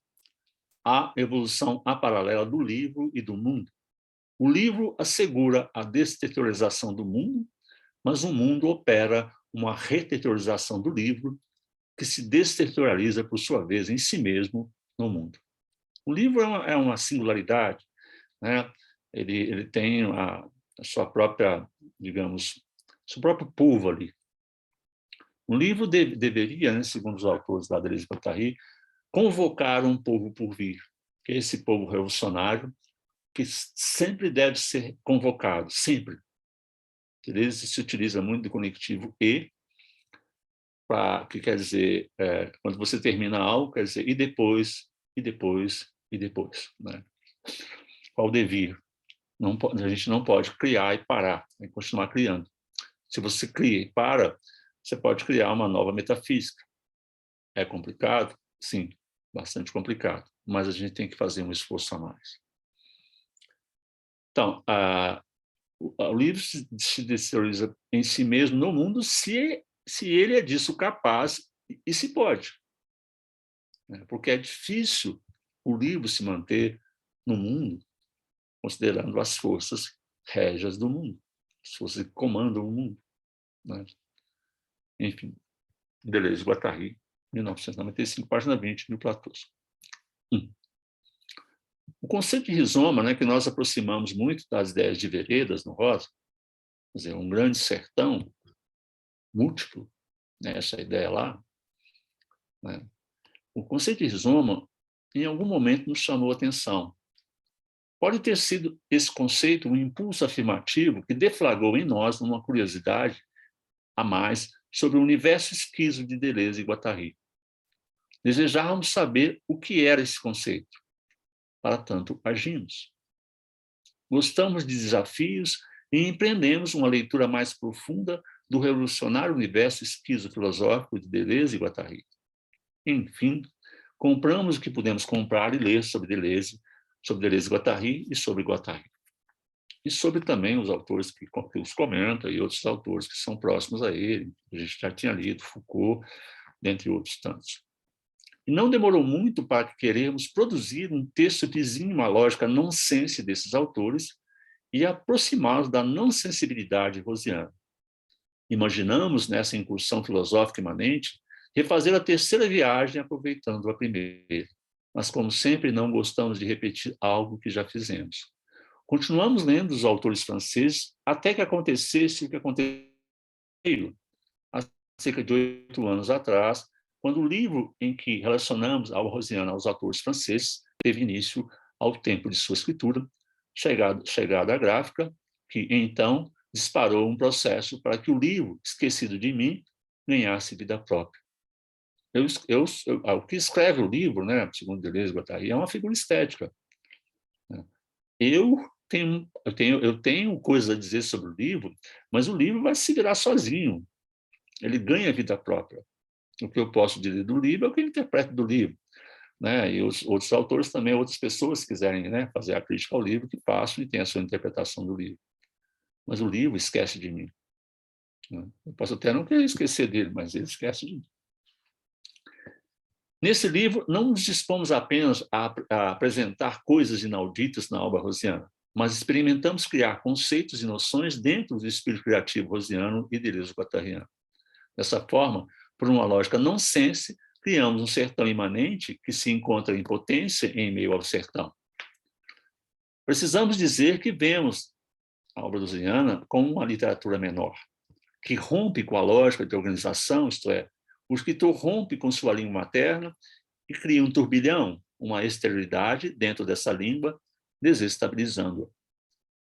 a evolução aparalela do livro e do mundo. O livro assegura a desterritorialização do mundo, mas o mundo opera uma reterritorialização do livro, que se desterritorializa, por sua vez, em si mesmo no mundo. O livro é uma singularidade, né? Ele tem a sua própria, digamos, seu próprio povo ali. O livro deveria, né, segundo os autores da Deleuze e Guattari, convocar um povo por vir, que é esse povo revolucionário, que sempre deve ser convocado, sempre. Deleuze se utiliza muito do conectivo e, que quer dizer, quando você termina algo, quer dizer, e depois, e depois, e depois. Né? Qual devir? A gente não pode criar e parar, tem que continuar criando. Se você cria e para, você pode criar uma nova metafísica. É complicado? Sim, bastante complicado, mas a gente tem que fazer um esforço a mais. Então, o livro se desvaloriza em si mesmo no mundo se ele é disso capaz e se pode. Porque é difícil o livro se manter no mundo, considerando as forças régias do mundo, as forças que comandam o mundo. Né? Enfim, Deleuze e Guattari, 1995, página 20, no Platôs. O conceito de rizoma, né, que nós aproximamos muito das ideias de veredas no Rosa, quer dizer, um grande sertão múltiplo, né, essa ideia lá, né? O conceito de rizoma, em algum momento, nos chamou a atenção. Pode ter sido esse conceito um impulso afirmativo que deflagrou em nós uma curiosidade a mais sobre o universo esquizo de Deleuze e Guattari. Desejávamos saber o que era esse conceito. Para tanto, agimos. Gostamos de desafios e empreendemos uma leitura mais profunda do revolucionário universo esquizo-filosófico de Deleuze e Guattari. Enfim, compramos o que pudemos comprar e ler sobre Deleuze e Guattari e sobre Guattari. E sobre também os autores que os comentam e outros autores que são próximos a ele. A gente já tinha lido Foucault, dentre outros tantos. E não demorou muito para que queremos produzir um texto vizinho à lógica nonsense desses autores e aproximá-los da não-sensibilidade rosiana. Imaginamos, nessa incursão filosófica imanente, refazer a terceira viagem aproveitando a primeira. Mas, como sempre, não gostamos de repetir algo que já fizemos. Continuamos lendo os autores franceses até que acontecesse o que aconteceu há cerca de 8 anos atrás, quando o livro em que relacionamos ao Rosiana aos autores franceses teve início ao tempo de sua escritura, chegada à gráfica, que então disparou um processo para que o livro, Esquecido de Mim, ganhasse vida própria. O que escreve o livro, né, segundo Deleuze e Guattari, é uma figura estética. Eu tenho coisas a dizer sobre o livro, mas o livro vai se virar sozinho. Ele ganha vida própria. O que eu posso dizer do livro é o que ele interpreta do livro. Né? E os outros autores também, outras pessoas que quiserem, né, fazer a crítica ao livro, que façam e tenham a sua interpretação do livro. Mas o livro esquece de mim. Né? Eu posso até não querer esquecer dele, mas ele esquece de mim. Nesse livro, não nos dispomos apenas a apresentar coisas inauditas na obra rosiana, mas experimentamos criar conceitos e noções dentro do espírito criativo rosiano e deleuze-guattariano. Dessa forma, por uma lógica nonsense, criamos um sertão imanente que se encontra em potência em meio ao sertão. Precisamos dizer que vemos a obra rosiana como uma literatura menor, que rompe com a lógica de organização, isto é, o escritor rompe com sua língua materna e cria um turbilhão, uma esterilidade dentro dessa língua, desestabilizando-a.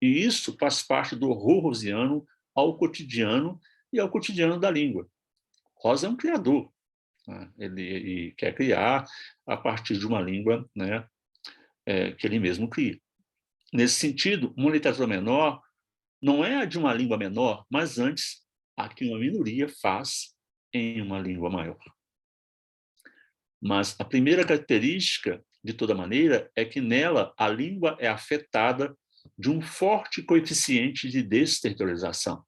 E isso faz parte do horror rosiano ao cotidiano e ao cotidiano da língua. Rosa é um criador. Né? Ele quer criar a partir de uma língua, né, que ele mesmo cria. Nesse sentido, uma literatura menor não é a de uma língua menor, mas antes a que uma minoria faz em uma língua maior. Mas a primeira característica, de toda maneira, é que nela a língua é afetada de um forte coeficiente de desterritorialização.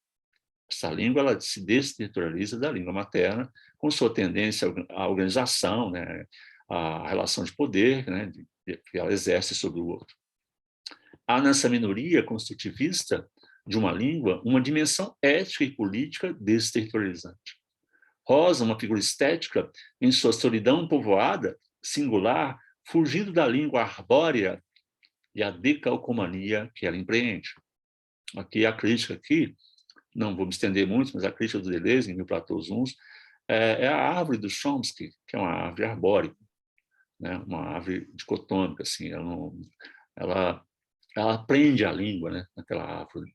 Essa língua ela se desterritorializa da língua materna, com sua tendência à organização, né, à relação de poder, né, que ela exerce sobre o outro. Há nessa minoria construtivista de uma língua uma dimensão ética e política desterritorializante. Rosa, uma figura estética em sua solidão povoada, singular, fugindo da língua arbórea e a decalcomania que ela empreende. Aqui a crítica, aqui, não vou me estender muito, mas a crítica do Deleuze, em Mil Platôs Uns, é a árvore do Chomsky, que é uma árvore arbórea, né? Uma árvore dicotômica, assim, ela aprende a língua, né? Naquela árvore.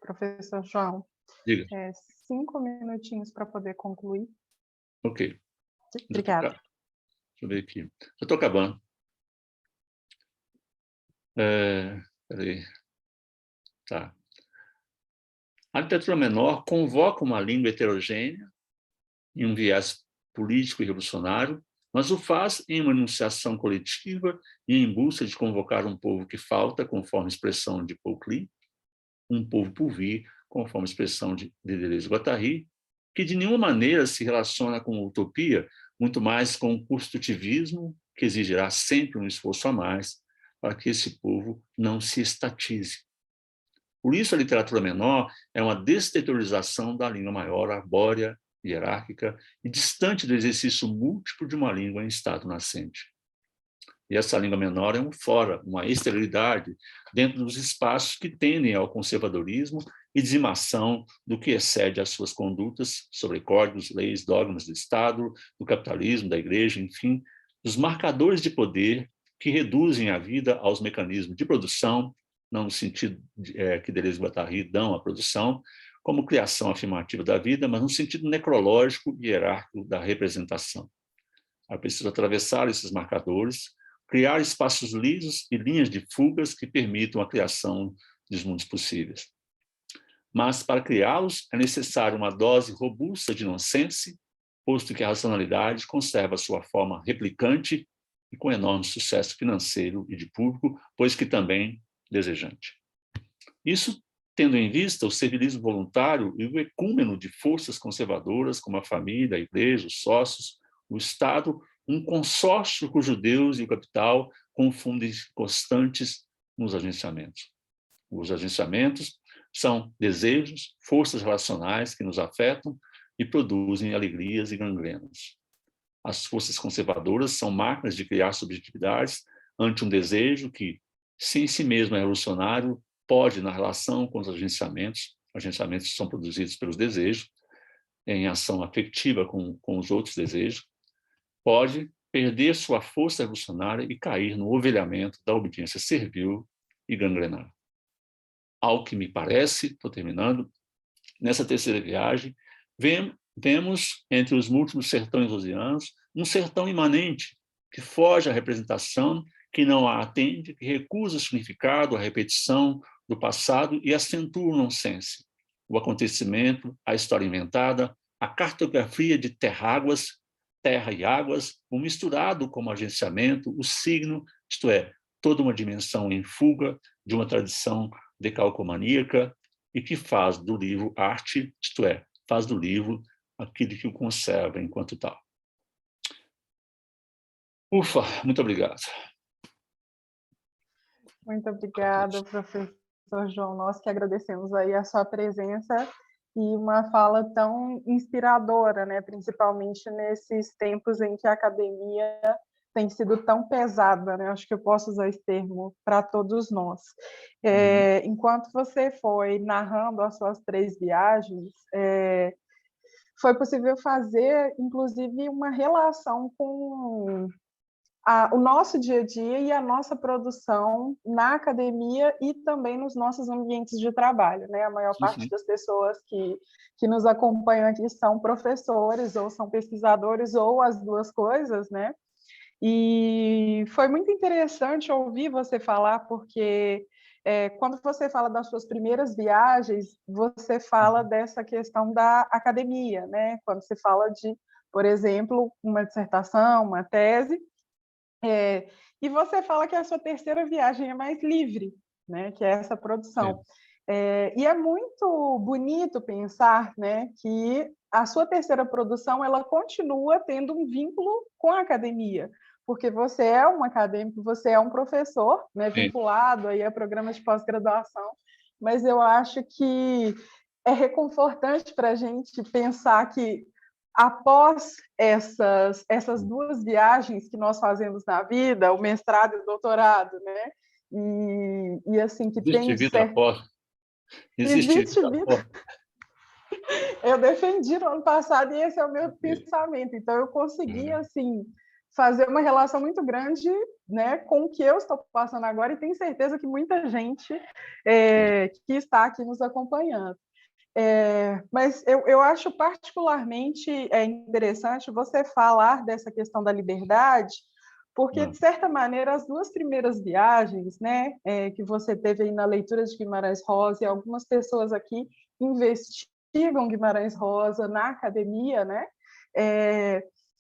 Professor João, Diga. 5 minutinhos para poder concluir. Ok. Obrigada. Deixa eu ver aqui. Eu estou acabando. Peraí. Tá. A literatura menor convoca uma língua heterogênea em um viés político e revolucionário, mas o faz em uma enunciação coletiva e em busca de convocar um povo que falta, conforme expressão de Paul Klee, um povo por vir, conforme expressão de Deleuze-Guattari, que de nenhuma maneira se relaciona com a utopia, muito mais com o construtivismo, que exigirá sempre um esforço a mais para que esse povo não se estatize. Por isso, a literatura menor é uma desterritorialização da língua maior, arbórea, hierárquica e distante do exercício múltiplo de uma língua em estado nascente. E essa língua menor é um fora, uma exterioridade dentro dos espaços que tendem ao conservadorismo e dizimação do que excede às suas condutas sobre códigos, leis, dogmas do Estado, do capitalismo, da igreja, enfim, dos marcadores de poder que reduzem a vida aos mecanismos de produção, não no sentido que Deleuze e Guattari dão à produção, como criação afirmativa da vida, mas no sentido necrológico e hierárquico da representação. É preciso atravessar esses marcadores, criar espaços lisos e linhas de fugas que permitam a criação dos mundos possíveis. Mas, para criá-los, é necessário uma dose robusta de nonsense, posto que a racionalidade conserva sua forma replicante e com enorme sucesso financeiro e de público, pois que também desejante. Isso tendo em vista o servilismo voluntário e o ecúmeno de forças conservadoras, como a família, a igreja, os sócios, o Estado, um consórcio cujo Deus e o capital confundem constantes nos agenciamentos. Os agenciamentos são desejos, forças relacionais que nos afetam e produzem alegrias e gangrenas. As forças conservadoras são máquinas de criar subjetividades ante um desejo que, se em si mesmo é revolucionário, pode, na relação com os agenciamentos são produzidos pelos desejos, em ação afetiva com os outros desejos, pode perder sua força revolucionária e cair no ovelhamento da obediência servil e gangrenar. Ao que me parece, estou terminando, nessa terceira viagem, vemos entre os múltiplos sertões rosianos um sertão imanente que foge à representação, que não a atende, que recusa o significado, a repetição do passado e acentua o nonsense, o acontecimento, a história inventada, a cartografia de terráguas, terra e águas, o misturado como agenciamento, o signo, isto é, toda uma dimensão em fuga de uma tradição decalcomaníaca e que faz do livro arte, isto é, faz do livro aquilo que o conserva enquanto tal. Ufa, muito obrigado. Muito obrigada, professor João. Nós que agradecemos aí a sua presença e uma fala tão inspiradora, né? Principalmente nesses tempos em que a academia tem sido tão pesada, né? Acho que eu posso usar esse termo para todos nós. Enquanto você foi narrando as suas 3 viagens, foi possível fazer, inclusive, uma relação com o nosso dia a dia e a nossa produção na academia e também nos nossos ambientes de trabalho, né? A maior parte das pessoas que nos acompanham aqui são professores ou são pesquisadores ou as duas coisas, né? E foi muito interessante ouvir você falar, porque quando você fala das suas primeiras viagens, você fala dessa questão da academia, né? Quando você fala de, por exemplo, uma dissertação, uma tese, e você fala que a sua terceira viagem é mais livre, né? Que é essa produção. E é muito bonito pensar, né, que a sua terceira produção ela continua tendo um vínculo com a academia, porque você é um acadêmico, você é um professor, né, vinculado aí a programas de pós-graduação, mas eu acho que é reconfortante para a gente pensar que, após essas duas viagens que nós fazemos na vida, o mestrado e o doutorado, né? E assim, que Existe tem vida certo. após, existe Existe vida vida. após. Eu defendi no ano passado e esse é o meu pensamento. Então, eu consegui, assim, fazer uma relação muito grande, né, com o que eu estou passando agora e tenho certeza que muita gente que está aqui nos acompanhando. Mas eu acho particularmente interessante você falar dessa questão da liberdade, porque, de certa maneira, as duas primeiras viagens, né, que você teve aí na leitura de Guimarães Rosa, e algumas pessoas aqui investigam Guimarães Rosa na academia, né,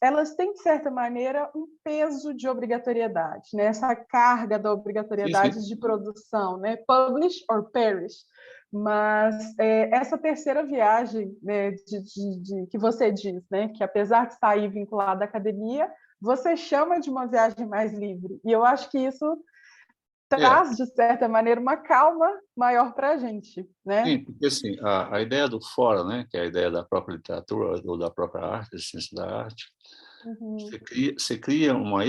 elas têm, de certa maneira, um peso de obrigatoriedade, né, essa carga da Sim, sim. obrigatoriedade de produção, né, publish or perish. Mas essa terceira viagem, né, que você diz, né, que apesar de estar aí vinculada à academia, você chama de uma viagem mais livre. E eu acho que isso É, traz, de certa maneira, uma calma maior para a gente, né? sim, porque assim, a ideia do fora, né, que é a ideia da própria literatura ou da própria arte, da ciência da arte, Uhum, você cria uma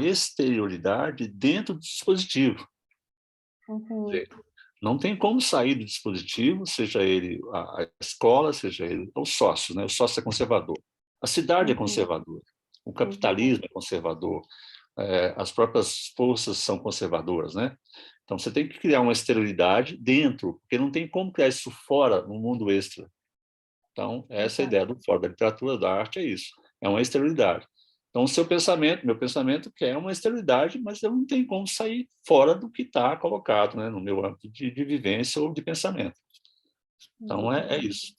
exterioridade dentro do dispositivo. uhum, Não tem como sair do dispositivo, seja ele a escola, seja ele o sócio, né? O sócio é conservador. A cidade é uhum, conservadora. O uhum, capitalismo é conservador. As próprias forças são conservadoras, né? Então você tem que criar uma exterioridade dentro, porque não tem como criar isso fora, no mundo extra. Então, essa é a exato. ideia do fora da literatura, da arte, é isso. É uma exterioridade. Então, o seu pensamento, meu pensamento, quer uma exterioridade, mas eu não tenho como sair fora do que está colocado, né, no meu âmbito de vivência ou de pensamento. Então, é Uhum. isso.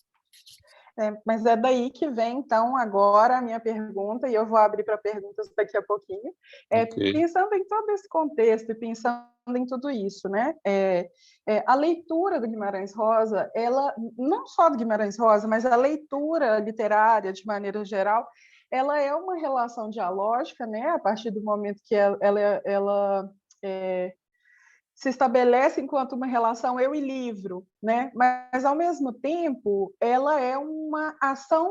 Mas é daí que vem, então, agora a minha pergunta, e eu vou abrir para perguntas daqui a pouquinho. Ok. Pensando em todo esse contexto e pensando em tudo isso, né? A leitura do Guimarães Rosa, ela, não só do Guimarães Rosa, mas a leitura literária, de maneira geral, ela é uma relação dialógica, né? A partir do momento que ela se estabelece enquanto uma relação eu e livro, né? Mas ao mesmo tempo ela é uma ação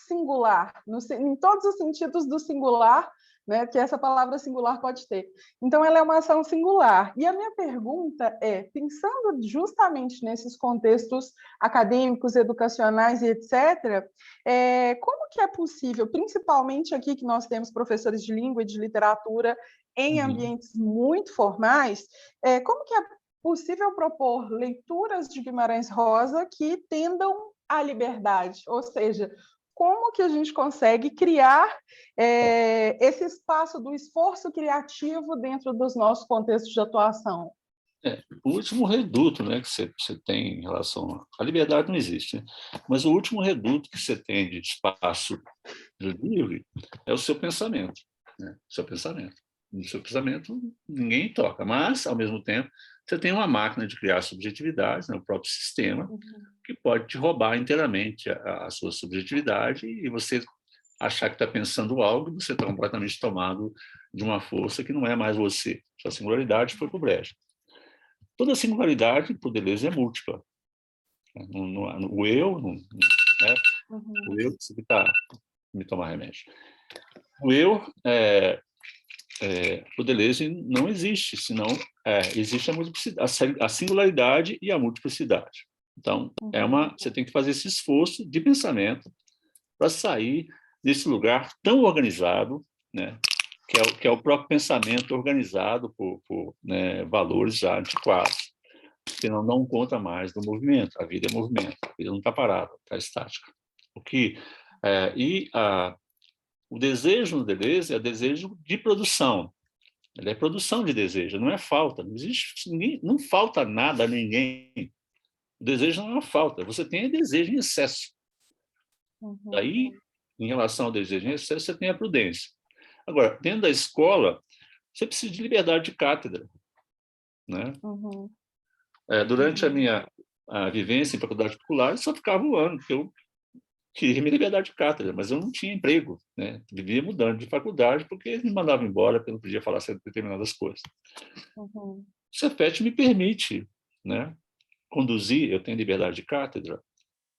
singular, em todos os sentidos do singular, né? Que essa palavra singular pode ter. Então ela é uma ação singular. E a minha pergunta é, pensando justamente nesses contextos acadêmicos, educacionais e etc., como que é possível, principalmente aqui que nós temos professores de língua e de literatura em Uhum. ambientes muito formais, como que é possível propor leituras de Guimarães Rosa que tendam à liberdade? Ou seja, como que a gente consegue criar esse espaço do esforço criativo dentro dos nossos contextos de atuação? O último reduto, né, que você tem em relação à liberdade não existe, né? Mas o último reduto que você tem de espaço livre é o seu pensamento, né? O seu pensamento. No seu pensamento ninguém toca, mas ao mesmo tempo você tem uma máquina de criar subjetividades, né, o próprio sistema, que pode te roubar inteiramente a sua subjetividade e você achar que está pensando algo e você está completamente tomado de uma força que não é mais você. Sua singularidade foi para o brejo. Toda singularidade, por Deleuze, é múltipla. O eu, né? O eu que está me tomar remédio. O eu, o Deleuze não existe, senão existe a multiplicidade, a singularidade e a multiplicidade. Então, você tem que fazer esse esforço de pensamento para sair desse lugar tão organizado, né, que é o próprio pensamento organizado por né, valores já antiquados, que não conta mais do movimento. A vida é movimento, a vida não está parada, está estática. O que o desejo no Deleuze é desejo de produção. Ele é produção de desejo, não é falta. Não existe ninguém, não falta nada a ninguém. O desejo não é uma falta. Você tem desejo em excesso. Daí, em relação ao desejo em excesso, você tem a prudência. Agora, dentro da escola, você precisa de liberdade de cátedra, né? Durante a vivência em faculdade particular, eu só ficava um ano, porque eu queria minha liberdade de cátedra, mas eu não tinha emprego, né? Vivia mudando de faculdade porque eles me mandavam embora porque eu não podia falar sobre determinadas coisas. O Cefet me permite, né, conduzir, eu tenho liberdade de cátedra,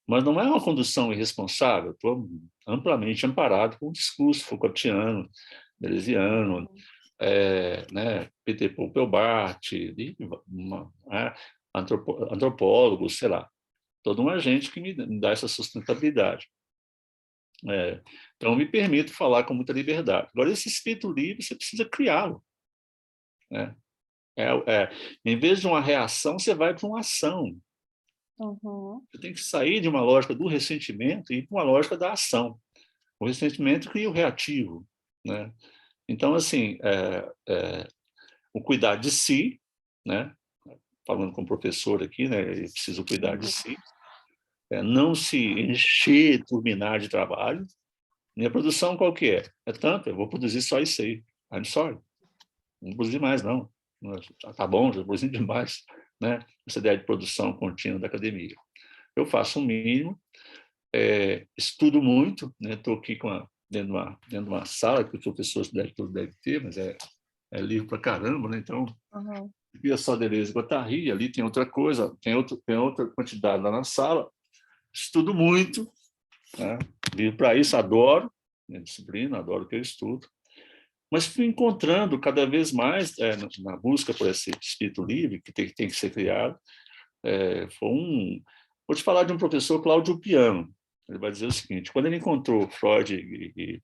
mas não é uma condução irresponsável. Estou amplamente amparado com o discurso Foucaultiano, Deleuziano, né, Peter Popelbart, antropólogos, sei lá, todo um agente que me dá essa sustentabilidade. Então, eu me permito falar com muita liberdade. Agora, esse espírito livre, você precisa criá-lo, né? Em vez de uma reação, você vai para uma ação. Uhum. Você tem que sair de uma lógica do ressentimento e ir para uma lógica da ação. O ressentimento cria o reativo, né? Então, assim, o cuidar de si, né? Falando com o professor aqui, né? Ele precisa cuidar de si, não se encher, turbinar de trabalho. Minha produção qual que é? É tanto, eu vou produzir só isso aí. I'm sorry. Não vou produzir mais, não. Tá bom, já produzi demais, né? Essa ideia de produção contínua da academia. Eu faço o mínimo, estudo muito, né? Estou aqui dentro de uma sala que os professores devem ter, mas é livro para caramba, né? Então, via só Deleuze e Guattari, ali tem outra coisa, tem outra quantidade lá na sala. Estudo muito, né? Livro para isso, adoro minha disciplina, adoro o que eu estudo. Mas fui encontrando cada vez mais, na busca por esse espírito livre, que tem que ser criado. Vou te falar de um professor, Cláudio Piano. Ele vai dizer o seguinte: quando ele encontrou Freud e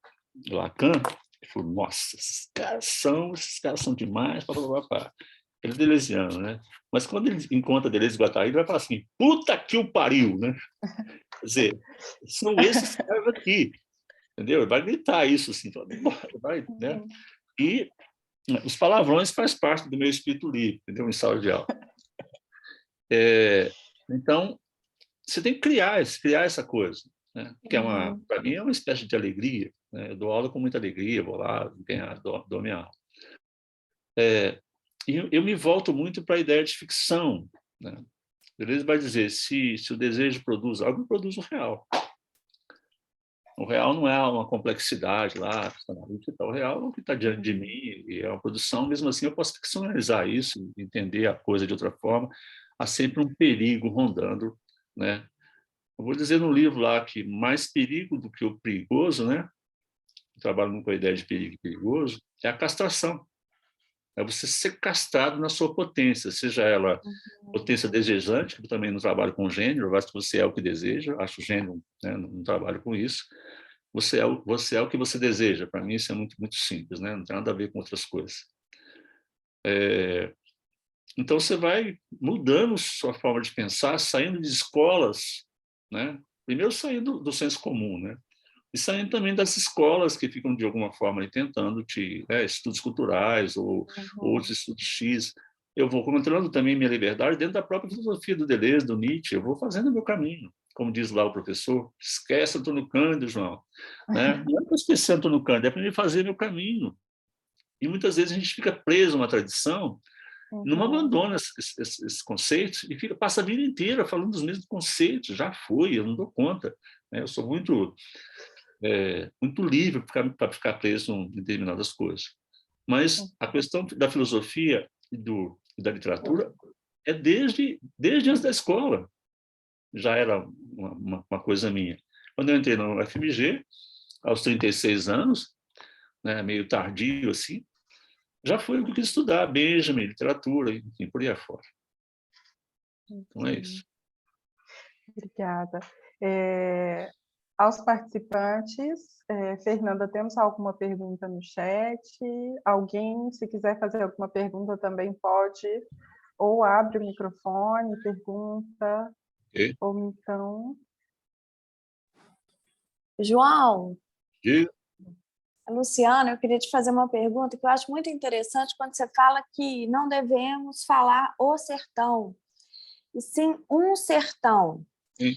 Lacan, ele falou: nossa, esses caras são demais, papapá. Ele é deleuziano, né? Mas quando ele encontra Deleuze e Guattari, ele vai falar assim: puta que o pariu, né? Quer dizer, são esses caras aqui, entendeu? Ele vai gritar isso assim, né? E os palavrões faz parte do meu espírito livre, entendeu? Em sala de aula. Então, você tem que criar essa coisa, né? Que para mim é uma espécie de alegria, né? Eu dou aula com muita alegria, vou lá, dou minha aula. E eu me volto muito para a ideia de ficção, né? Deleuze vai dizer, se o desejo produz algo, produz o real. O real não é uma complexidade lá, o real é o que está diante de mim, e é uma produção, mesmo assim eu posso ficcionalizar isso, entender a coisa de outra forma. Há sempre um perigo rondando, né? Eu vou dizer no livro lá que mais perigo do que o perigoso, né? Eu trabalho muito com a ideia de perigo e perigoso, é a castração. É você ser castrado na sua potência, seja ela potência desejante, que eu também não trabalho com gênero, eu acho que você é o que deseja, acho gênero, né? Não trabalho com isso. Você é o que você deseja. Para mim isso é muito, muito simples, né? Não tem nada a ver com outras coisas. Então você vai mudando sua forma de pensar, saindo de escolas, né? Primeiro saindo do senso comum, né? E saindo também das escolas que ficam de alguma forma aí, tentando estudos culturais ou outros estudos X. Eu vou encontrando também minha liberdade dentro da própria filosofia do Deleuze, do Nietzsche. Eu vou fazendo o meu caminho, como diz lá o professor. Esquece Antônio Cândido, João, né? Não é para esquecer Antônio Cândido, é para me fazer meu caminho. E muitas vezes a gente fica preso a uma tradição, não abandona esses conceitos e passa a vida inteira falando dos mesmos conceitos. Já foi, eu não dou conta, né? Eu sou muito livre para ficar preso em determinadas coisas. Mas a questão da filosofia e da literatura é desde antes da escola. Já era uma coisa minha. Quando eu entrei na UFMG, aos 36 anos, né, meio tardio assim, já foi o que eu quis estudar, Benjamin, literatura, enfim, por aí afora. Então é isso. Obrigada. Aos participantes, Fernanda, temos alguma pergunta no chat? Alguém, se quiser fazer alguma pergunta, também pode, ou abre o microfone, pergunta, ou então... João, E... Luciana, eu queria te fazer uma pergunta que eu acho muito interessante quando você fala que não devemos falar o sertão, e sim um sertão. Sim.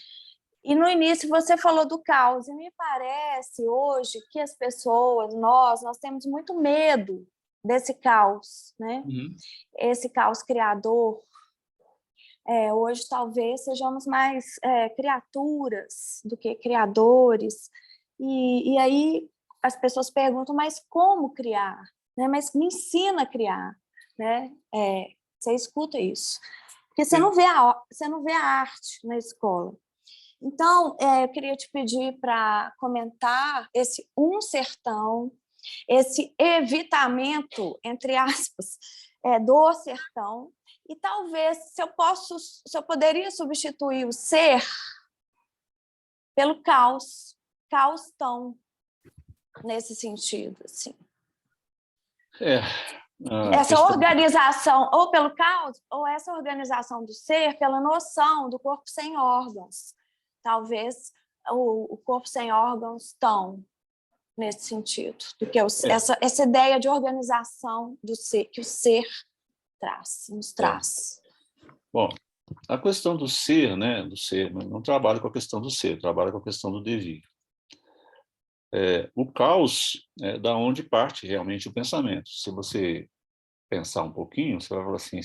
E no início você falou do caos, e me parece hoje que as pessoas, nós temos muito medo desse caos, né? Esse caos criador. Hoje talvez sejamos mais criaturas do que criadores. E aí as pessoas perguntam, mas como criar? Né? Mas me ensina a criar. Né? Você escuta isso. Porque você não vê a arte na escola. Então, eu queria te pedir para comentar esse sertão, esse evitamento, entre aspas, do sertão, e talvez se eu poderia substituir o ser pelo caustão, nesse sentido, assim. Essa organização, ou pelo caos, ou essa organização do ser pela noção do corpo sem órgãos. Talvez o corpo sem órgãos tão nesse sentido, do que essa ideia de organização do ser, que o ser nos traz. Bom, a questão do ser, né, não trabalha com a questão do ser, trabalha com a questão do devir. O caos é da onde parte realmente o pensamento. Se você pensar um pouquinho, você vai falar assim,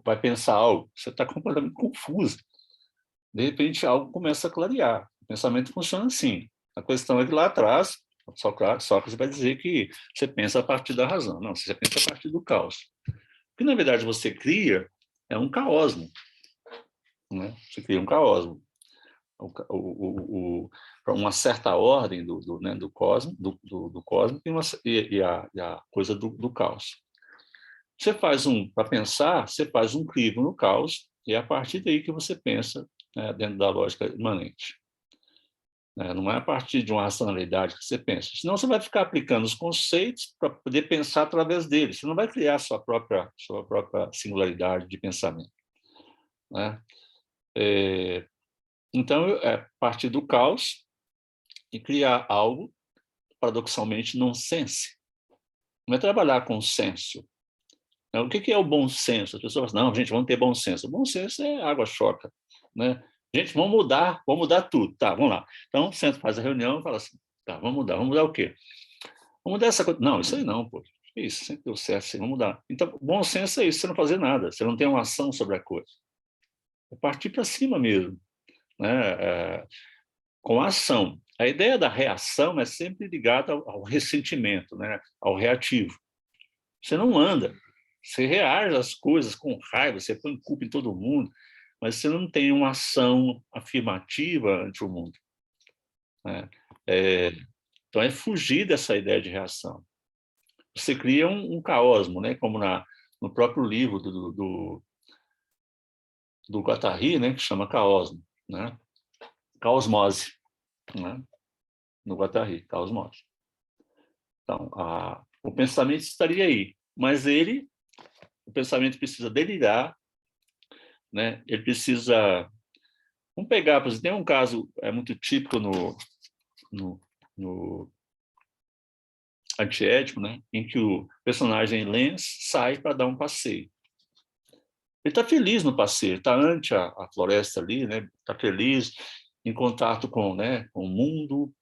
vai pensar algo, você está completamente confuso. De repente, algo começa a clarear. O pensamento funciona assim. A questão é que lá atrás, Sócrates vai dizer que você pensa a partir da razão. Não, você pensa a partir do caos. O que, na verdade, você cria é um caosmo. Né? Você cria um caosmo. Uma certa ordem do cosmo e a coisa do caos. Você faz para pensar, você faz um crivo no caos, e é a partir daí que você pensa, né, dentro da lógica imanente. Não é a partir de uma racionalidade que você pensa. Senão você vai ficar aplicando os conceitos para poder pensar através deles. Você não vai criar sua própria singularidade de pensamento. Né? Então, é partir do caos e criar algo, paradoxalmente, nonsense. Não é trabalhar com senso. O que é o bom senso? As pessoas falam, não, gente, vamos ter bom senso. O bom senso é água choca. Né? Gente, vamos mudar tudo. Tá, vamos lá. Então, o centro faz a reunião e fala assim, tá, vamos mudar o quê? Vamos mudar essa coisa. Não, isso aí não, pô. Isso, sempre deu certo, assim, vamos mudar. Então, bom senso é isso, você não fazer nada, você não tem uma ação sobre a coisa. É partir para cima mesmo. Né? Com a ação. A ideia da reação é sempre ligada ao ressentimento, né? Ao reativo. Você não anda, você reage às coisas com raiva, você põe culpa em todo mundo, mas você não tem uma ação afirmativa ante o mundo. Né? Então, é fugir dessa ideia de reação. Você cria um caosmo, né? Como no próprio livro do Guattari, né? Que chama Caosmo. Né? Caosmose. Né? No Guattari, caosmose. Então, o pensamento estaria aí, mas o pensamento precisa delirar, né? Ele precisa... Vamos pegar, por exemplo, tem um caso muito típico no Antiédipo, né? Em que o personagem Lens sai para dar um passeio. Ele está feliz no passeio, está ante a floresta ali, né? Está feliz, em contato com o mundo,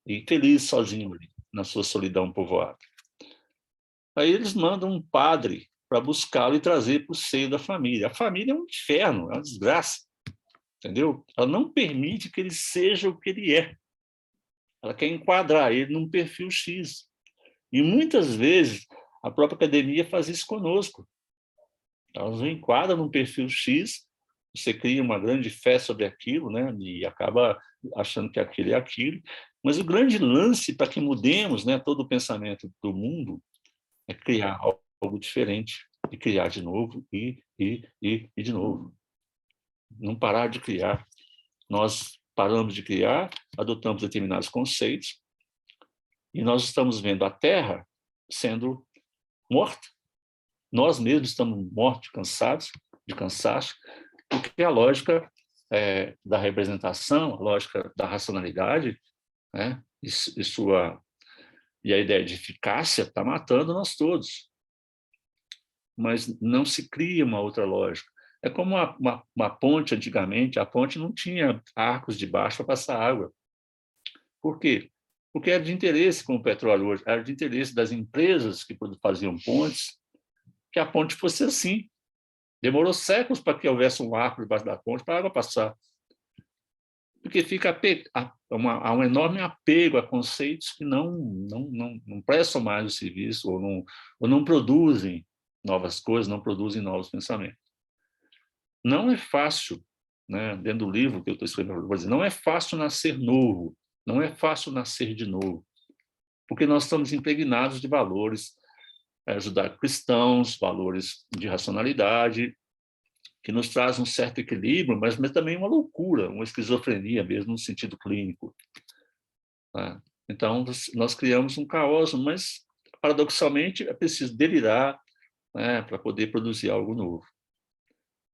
e feliz sozinho ali, na sua solidão povoada. Aí eles mandam um padre para buscá-lo e trazer para o seio da família. A família é um inferno, é uma desgraça, entendeu? Ela não permite que ele seja o que ele é. Ela quer enquadrar ele num perfil X. E muitas vezes a própria academia faz isso conosco. Ela nos enquadra num perfil X, você cria uma grande fé sobre aquilo, né? E acaba achando que aquilo é aquilo. Mas o grande lance para que mudemos, né, todo o pensamento do mundo é criar algo diferente, e criar de novo, e de novo. Não parar de criar. Nós paramos de criar, adotamos determinados conceitos, e nós estamos vendo a Terra sendo morta. Nós mesmos estamos mortos, cansados, de cansaço, porque a lógica da representação, a lógica da racionalidade, né, e a ideia de eficácia está matando nós todos. Mas não se cria uma outra lógica. É como uma ponte antigamente, a ponte não tinha arcos de baixo para passar água. Por quê? Porque era de interesse, como o petróleo hoje, era de interesse das empresas que faziam pontes, que a ponte fosse assim. Demorou séculos para que houvesse um arco debaixo da ponte para a água passar. Porque há um enorme apego a conceitos que não prestam mais o serviço ou não produzem novas coisas, não produzem novos pensamentos. não é fácil, né, dentro do livro que eu estou escrevendo, eu vou dizer, não é fácil nascer novo, não é fácil nascer de novo, porque nós estamos impregnados de valores judaico-cristãos, valores de racionalidade, que nos traz um certo equilíbrio, mas também uma loucura, uma esquizofrenia mesmo, no sentido clínico. Tá? Então, nós criamos um caos, mas, paradoxalmente, é preciso delirar, né, para poder produzir algo novo.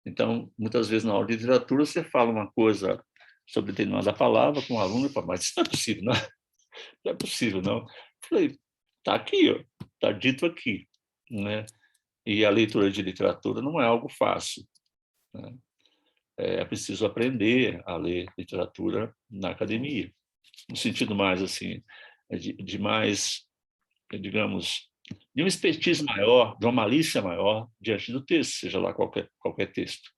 Então, muitas vezes, na aula de literatura, você fala uma coisa sobre determinada palavra com um aluno e fala, mas isso não é possível, não? Não é possível, não. Eu falei, está aqui, está dito aqui. Né? E a leitura de literatura não é algo fácil. Né? É preciso aprender a ler literatura na academia, no sentido mais assim, de mais, digamos, de uma expertise maior, de uma malícia maior diante do texto, seja lá qualquer texto.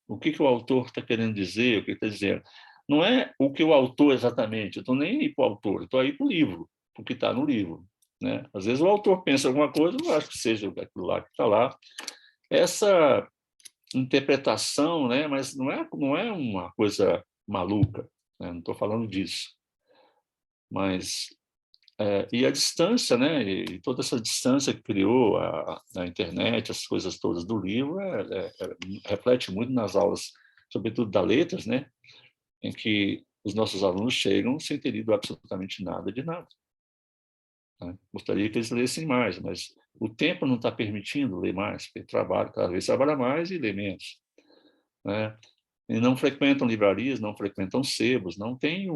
O que o autor está querendo dizer, o que está dizendo. Não é o que o autor exatamente, eu estou nem aí para o autor, eu estou aí para o livro, para o que está no livro. Né? Às vezes o autor pensa alguma coisa, eu não acho que seja aquilo lá que está lá. Essa interpretação, né? Mas não é uma coisa maluca, né? Não estou falando disso. Mas e a distância, né? E toda essa distância que criou a internet, as coisas todas do livro, reflete muito nas aulas, sobretudo da letras, né? Em que os nossos alunos chegam sem ter lido absolutamente nada de nada. Né? Gostaria que eles lessem mais, mas o tempo não está permitindo ler mais, porque cada vez trabalha mais e lê menos. Né? E não frequentam livrarias, não frequentam sebos, não têm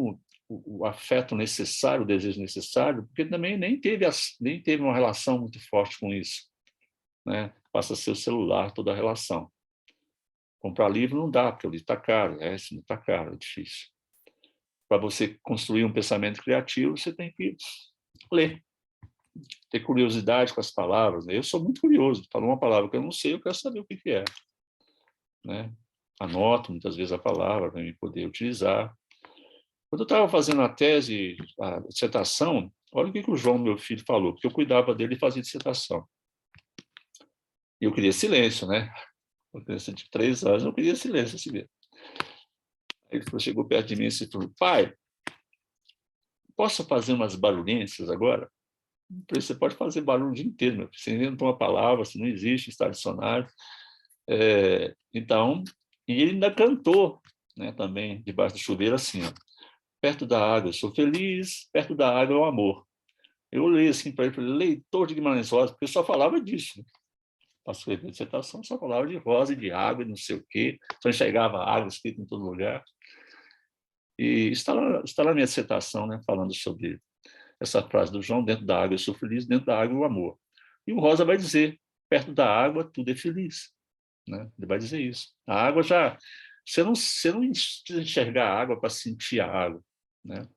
o afeto necessário, o desejo necessário, porque também nem teve uma relação muito forte com isso. Né? Passa a ser o celular toda a relação. Comprar livro não dá, porque o livro está caro, não está caro, é difícil. Para você construir um pensamento criativo, você tem que ler, ter curiosidade com as palavras. Eu sou muito curioso, falou uma palavra que eu não sei, eu quero saber o que é. Né? Anoto muitas vezes a palavra para me poder utilizar. Quando eu estava fazendo a tese, a dissertação, olha o que o João, meu filho, falou, porque eu cuidava dele e fazia dissertação. E eu queria silêncio, né? Uma criança de 3 anos, eu queria silêncio assim mesmo. Ele chegou perto de mim e falou, pai, posso fazer umas barulhências agora? Eu falei, você pode fazer barulho o dia inteiro, meu filho. Você inventou uma palavra, se não existe, está dicionário. Então, e ele ainda cantou, né, também, debaixo do chuveiro, assim, ó, perto da água eu sou feliz, perto da água é o amor. Eu olhei assim para ele, falei, leitor de Guimarães Rosa, porque eu só falava disso. Né? Para escrever dissertação, só falava de rosa e de água e não sei o quê, só enxergava água escrita em todo lugar. E está na minha dissertação, né, falando sobre essa frase do João, dentro da água eu sou feliz, dentro da água é o amor. E o Rosa vai dizer, perto da água tudo é feliz. Né? Ele vai dizer isso. A água já... Você não precisa enxergar a água para sentir a água. Né?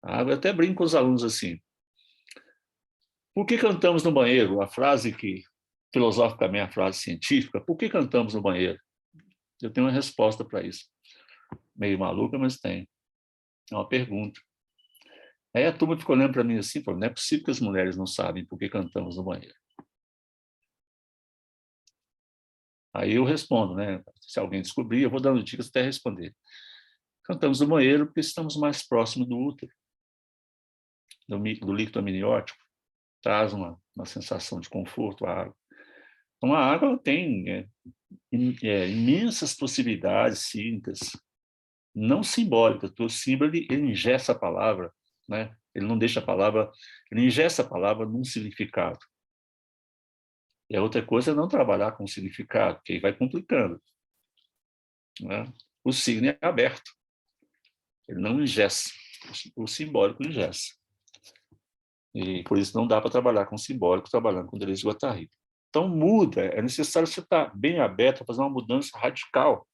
A água, eu até brinco com os alunos assim. Por que cantamos no banheiro? A frase que, filosoficamente, a frase científica, por que cantamos no banheiro? Eu tenho uma resposta para isso. Meio maluca, mas tem. É uma pergunta. Aí a turma ficou olhando para mim assim, falando, não é possível que as mulheres não sabem por que cantamos no banheiro. Aí eu respondo, né? Se alguém descobrir, eu vou dando dicas até responder. Cantamos no banheiro porque estamos mais próximos do útero, do líquido amniótico. Traz uma sensação de conforto à água. Então, a água tem imensas possibilidades cínicas, não simbólicas, porque o símbolo ele ingessa a palavra, né? Ele não deixa a palavra, ele ingessa a palavra num significado. E a outra coisa é não trabalhar com significado, que aí vai complicando. Né? O signo é aberto, ele não ingessa, o simbólico ingessa. E por isso não dá para trabalhar com simbólico trabalhando com Deleuze e Guattari. Então muda, é necessário você estar bem aberto a fazer uma mudança radical,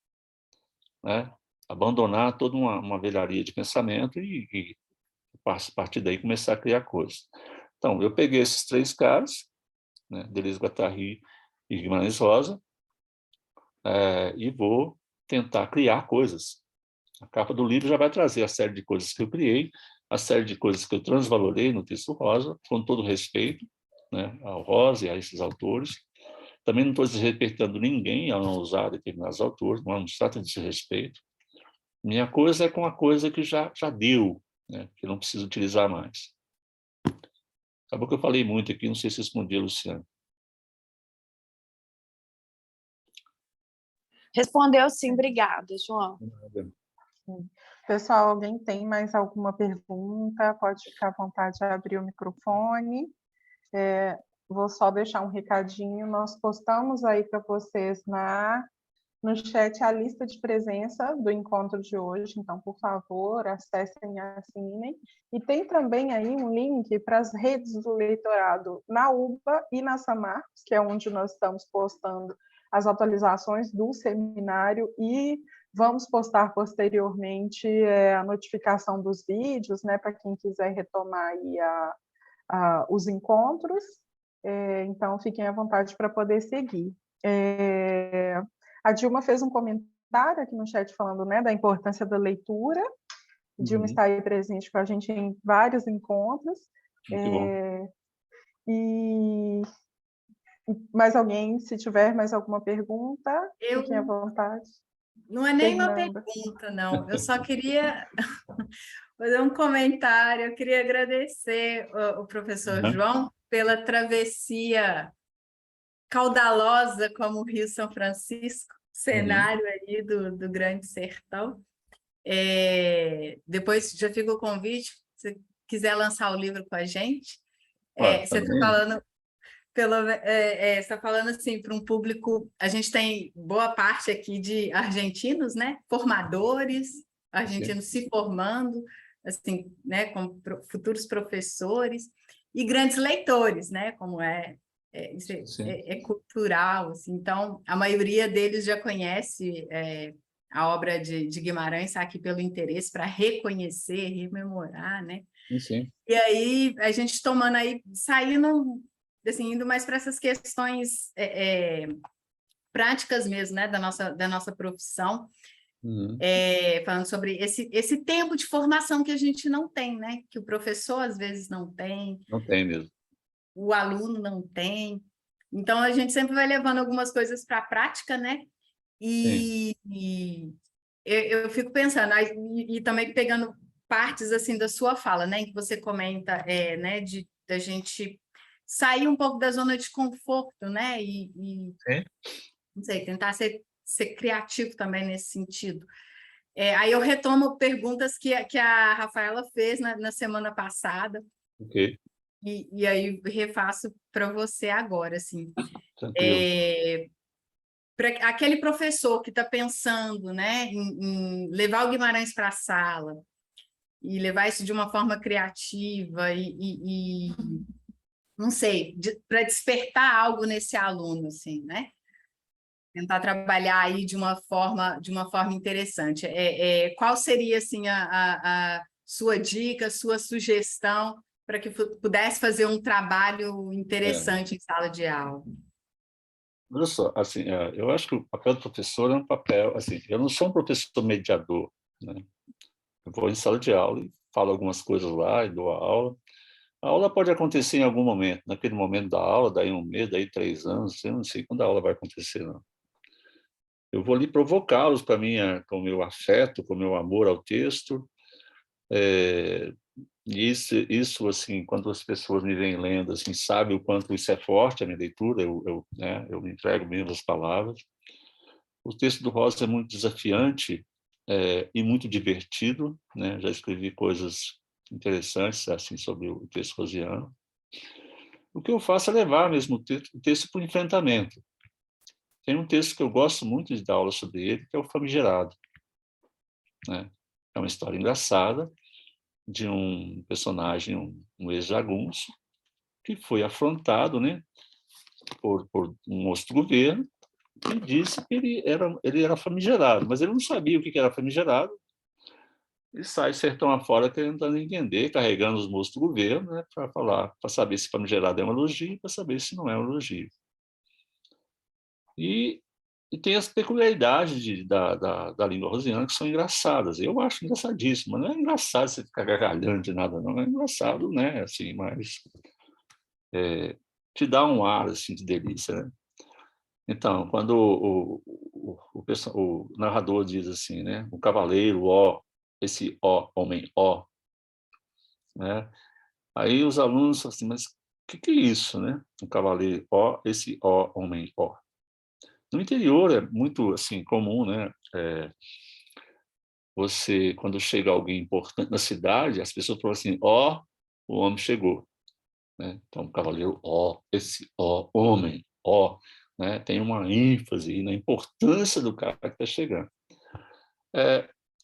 né? Abandonar toda uma velharia de pensamento e a partir daí começar a criar coisas. Então, eu peguei esses 3 caras, né? Deleuze, Guattari e Guimarães Rosa, e vou tentar criar coisas. A capa do livro já vai trazer a série de coisas que eu criei, a série de coisas que eu transvalorei no texto Rosa, com todo respeito, né, ao Rosa e a esses autores, Também não estou desrespeitando ninguém ao não usar determinados autores, não se trata de desrespeito. Minha coisa é com a coisa que já deu, né? Que não preciso utilizar mais. Acabou que eu falei muito aqui, não sei se respondi, Luciano. Respondeu sim, obrigada, João. Pessoal, alguém tem mais alguma pergunta? Pode ficar à vontade de abrir o microfone. Vou só deixar um recadinho. Nós postamos aí para vocês no chat a lista de presença do encontro de hoje. Então, por favor, acessem e assinem. E tem também aí um link para as redes do leitorado na UBA e na Samarcos, que é onde nós estamos postando as atualizações do seminário e vamos postar posteriormente a notificação dos vídeos, né, para quem quiser retomar aí os encontros. Então, fiquem à vontade para poder seguir. A Dilma fez um comentário aqui no chat falando, né, da importância da leitura. Dilma está aí presente com a gente em vários encontros. Muito bom. E mais alguém, se tiver mais alguma pergunta, fiquem à vontade. Não é nem uma pergunta, não. Eu só queria fazer um comentário. Eu queria agradecer o professor João pela travessia caudalosa como o Rio São Francisco, cenário aí do Grande Sertão. Depois já fica o convite, se quiser lançar o livro com a gente. Você está falando... está falando assim para um público, a gente tem boa parte aqui de argentinos, né, formadores, argentinos se formando, assim, né, como futuros professores e grandes leitores, né, como isso é cultural, assim. Então a maioria deles já conhece a obra de Guimarães, está aqui pelo interesse para reconhecer, rememorar, né? Sim. E aí a gente tomando aí, saindo assim, indo mais para essas questões práticas mesmo, né, da nossa profissão, falando sobre esse tempo de formação que a gente não tem, né, que o professor às vezes não tem. Não tem mesmo. O aluno não tem. Então, a gente sempre vai levando algumas coisas para a prática, né, e eu fico pensando, e também pegando partes, assim, da sua fala, né, em que você comenta, né, da gente sair um pouco da zona de conforto, né? Não sei, tentar ser criativo também nesse sentido. Aí eu retomo perguntas que a Rafaela fez na semana passada. Ok. E aí refaço para você agora, assim. Para aquele professor que está pensando, né, em levar o Guimarães para a sala e levar isso de uma forma criativa não sei, para despertar algo nesse aluno, assim, né? Tentar trabalhar aí de uma forma interessante. Qual seria, assim, a sua dica, sua sugestão para que pudesse fazer um trabalho interessante em sala de aula? Olha só, assim, eu acho que o papel do professor é um papel, assim, eu não sou um professor mediador, né? Eu vou em sala de aula e falo algumas coisas lá e dou a aula. A aula pode acontecer em algum momento, naquele momento da aula, daí 1 mês, daí 3 anos, eu não sei quando a aula vai acontecer, não. Eu vou ali provocá-los para mim, com o meu afeto, com o meu amor ao texto. Isso, assim, quando as pessoas me vêm lendo, assim, sabe o quanto isso é forte, a minha leitura, eu me entrego mesmo às palavras. O texto do Rosa é muito desafiante e muito divertido, né? Já escrevi coisas interessantes assim sobre o texto rosiano. O que eu faço é levar mesmo o texto para o enfrentamento. Tem um texto que eu gosto muito de dar aula sobre ele, que é o Famigerado, né? É uma história engraçada de um personagem, um ex-jagunço, que foi afrontado, né, por um outro governo, e disse que ele era famigerado, mas ele não sabia o que era famigerado. Ele sai sertão afora tentando entender, carregando os monstros do governo, né, para saber se famigerado é um elogio e para saber se não é um elogio. E tem as peculiaridades da língua rosiana que são engraçadas. Eu acho engraçadíssimo, mas não é engraçado você ficar gargalhando de nada, não. É engraçado, né? Assim, mas te dá um ar assim, de delícia, né? Então, quando o narrador diz assim, né? O cavaleiro, ó, esse ó, homem, ó, né? Aí os alunos falam assim, mas o que é isso, né? O cavaleiro, ó, esse ó, homem, ó. No interior é muito assim comum, né? Você, quando chega alguém importante na cidade, as pessoas falam assim, ó, o homem chegou, né? Então, o cavaleiro, ó, esse ó, homem, ó, né? Tem uma ênfase na importância do cara que está chegando.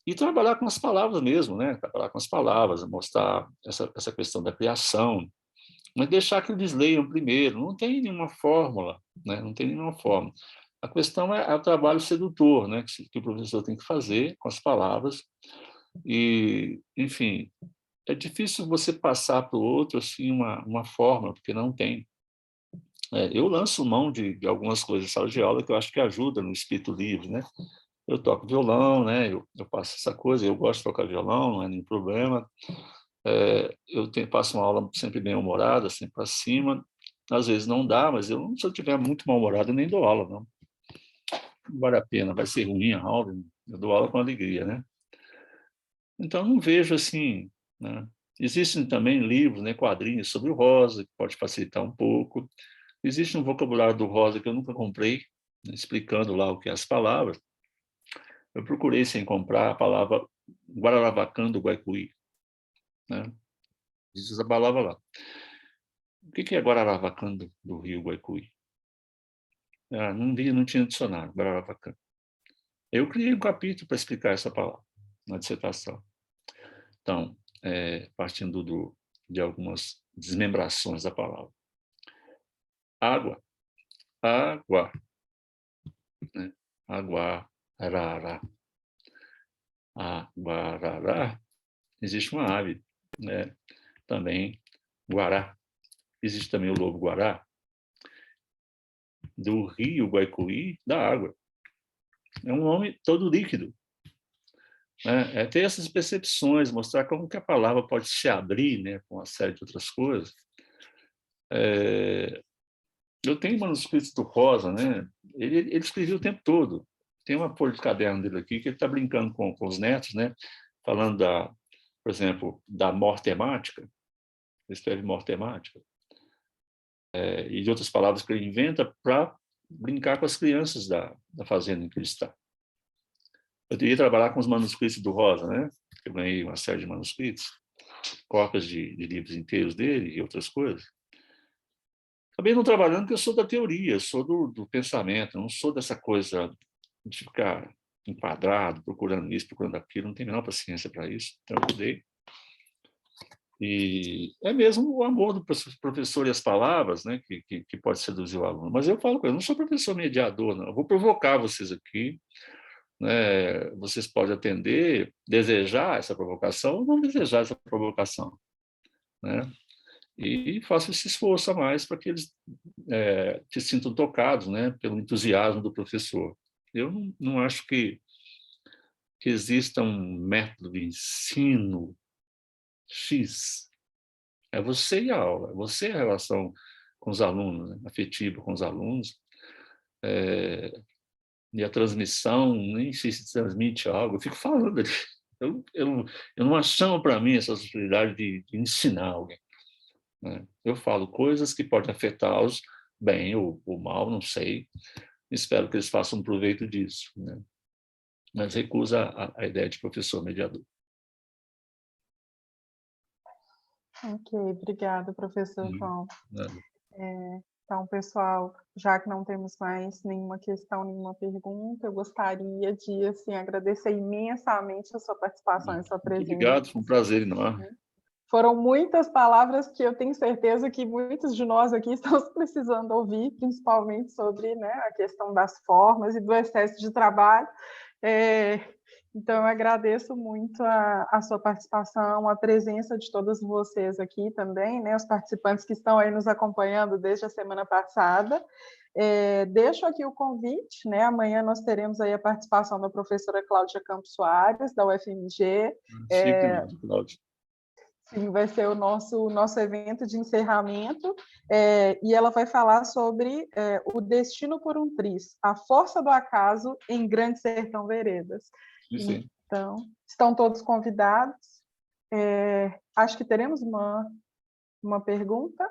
E trabalhar com as palavras mesmo, né? Trabalhar com as palavras, mostrar essa questão da criação, mas deixar que eles leiam primeiro. Não tem nenhuma fórmula, né? Não tem nenhuma fórmula. A questão é o trabalho sedutor, né? Que o professor tem que fazer com as palavras. E, enfim, é difícil você passar para o outro assim uma fórmula, porque não tem. Eu lanço mão de algumas coisas em sala de aula que eu acho que ajuda no espírito livre, né? Eu toco violão, né? Eu faço essa coisa, eu gosto de tocar violão, não é nenhum problema. Passo uma aula sempre bem-humorada, sempre para cima. Às vezes não dá, mas se eu estiver muito mal-humorado, eu nem dou aula, não. Não vale a pena, vai ser ruim a aula, eu dou aula com alegria, né? Então, não vejo assim, né? Existem também livros, né, quadrinhos sobre o rosa, que pode facilitar um pouco. Existe um vocabulário do rosa que eu nunca comprei, né, explicando lá o que é as palavras. Eu procurei, sem comprar, a palavra Guararavacã do Guaicuí, né? Diz essa palavra lá. O que é Guararavacã do Rio Guaicuí? Não vi, não tinha dicionário, Guararavacã. Eu criei um capítulo para explicar essa palavra na dissertação. Então, partindo de algumas desmembrações da palavra. Água, água, né? Aguarará. Aguarará, existe uma ave, né? Também guará. Existe também o lobo-guará, do rio Guaicuí, da água. É um nome todo líquido. Né? Ter essas percepções, mostrar como que a palavra pode se abrir, né, com uma série de outras coisas. Eu tenho manuscritos do Rosa, né? Ele escrevia o tempo todo. Tem uma folha de caderno dele aqui que ele está brincando com os netos, né? Falando por exemplo, da mortemática. Ele escreve mortemática. E de outras palavras que ele inventa para brincar com as crianças da fazenda em que ele está. Eu teria trabalhar com os manuscritos do Rosa, né? Eu ganhei uma série de manuscritos, cópias de livros inteiros dele e outras coisas. Acabei não trabalhando porque eu sou da teoria, eu sou do pensamento, não sou dessa coisa de ficar enquadrado, procurando isso, procurando aquilo, não tenho a menor paciência para isso, então eu mudei. E é mesmo o amor do professor e as palavras, né, que pode seduzir o aluno. Mas eu falo com ele, não sou professor mediador, não. Eu vou provocar vocês aqui, né? Vocês podem atender, desejar essa provocação ou não desejar essa provocação, né? E faço esse esforço a mais para que eles se sintam tocados, né, pelo entusiasmo do professor. Eu não acho que exista um método de ensino X. É você e a aula, é você e a relação com os alunos, né, afetiva com os alunos. E a transmissão, nem sei se transmite algo, eu fico falando ali. Eu não chamo para mim essa possibilidade de ensinar alguém. Né? Eu falo coisas que podem afetá-los bem ou mal, não sei. Espero que eles façam proveito disso. Né? Mas recusa a ideia de professor mediador. Ok, obrigada, professor João. Então, pessoal, já que não temos mais nenhuma questão, nenhuma pergunta, eu gostaria de assim, agradecer imensamente a sua participação e sua presença. Muito obrigado, foi um prazer enorme. Foram muitas palavras que eu tenho certeza que muitos de nós aqui estamos precisando ouvir, principalmente sobre, né, a questão das formas e do excesso de trabalho. Então, eu agradeço muito a sua participação, a presença de todos vocês aqui também, né, os participantes que estão aí nos acompanhando desde a semana passada. Deixo aqui o convite, né? Amanhã nós teremos aí a participação da professora Cláudia Campos Soares, da UFMG. Cláudia. Sim, vai ser o nosso evento de encerramento, e ela vai falar sobre o Destino por um Triz, a força do acaso em Grande Sertão Veredas. Sim. Então, estão todos convidados. Acho que teremos uma pergunta.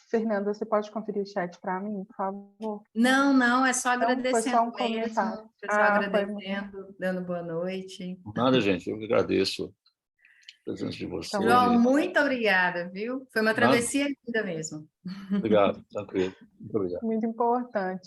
Fernanda, você pode conferir o chat para mim, por favor? Não, é só Não, agradecendo foi só um mesmo, comentário. foi só agradecendo, dando boa noite. Nada, gente, eu que agradeço a presença de vocês. João, muito obrigada, viu? Foi uma travessia linda mesmo. Obrigado, tranquilo. Muito obrigado. Muito importante.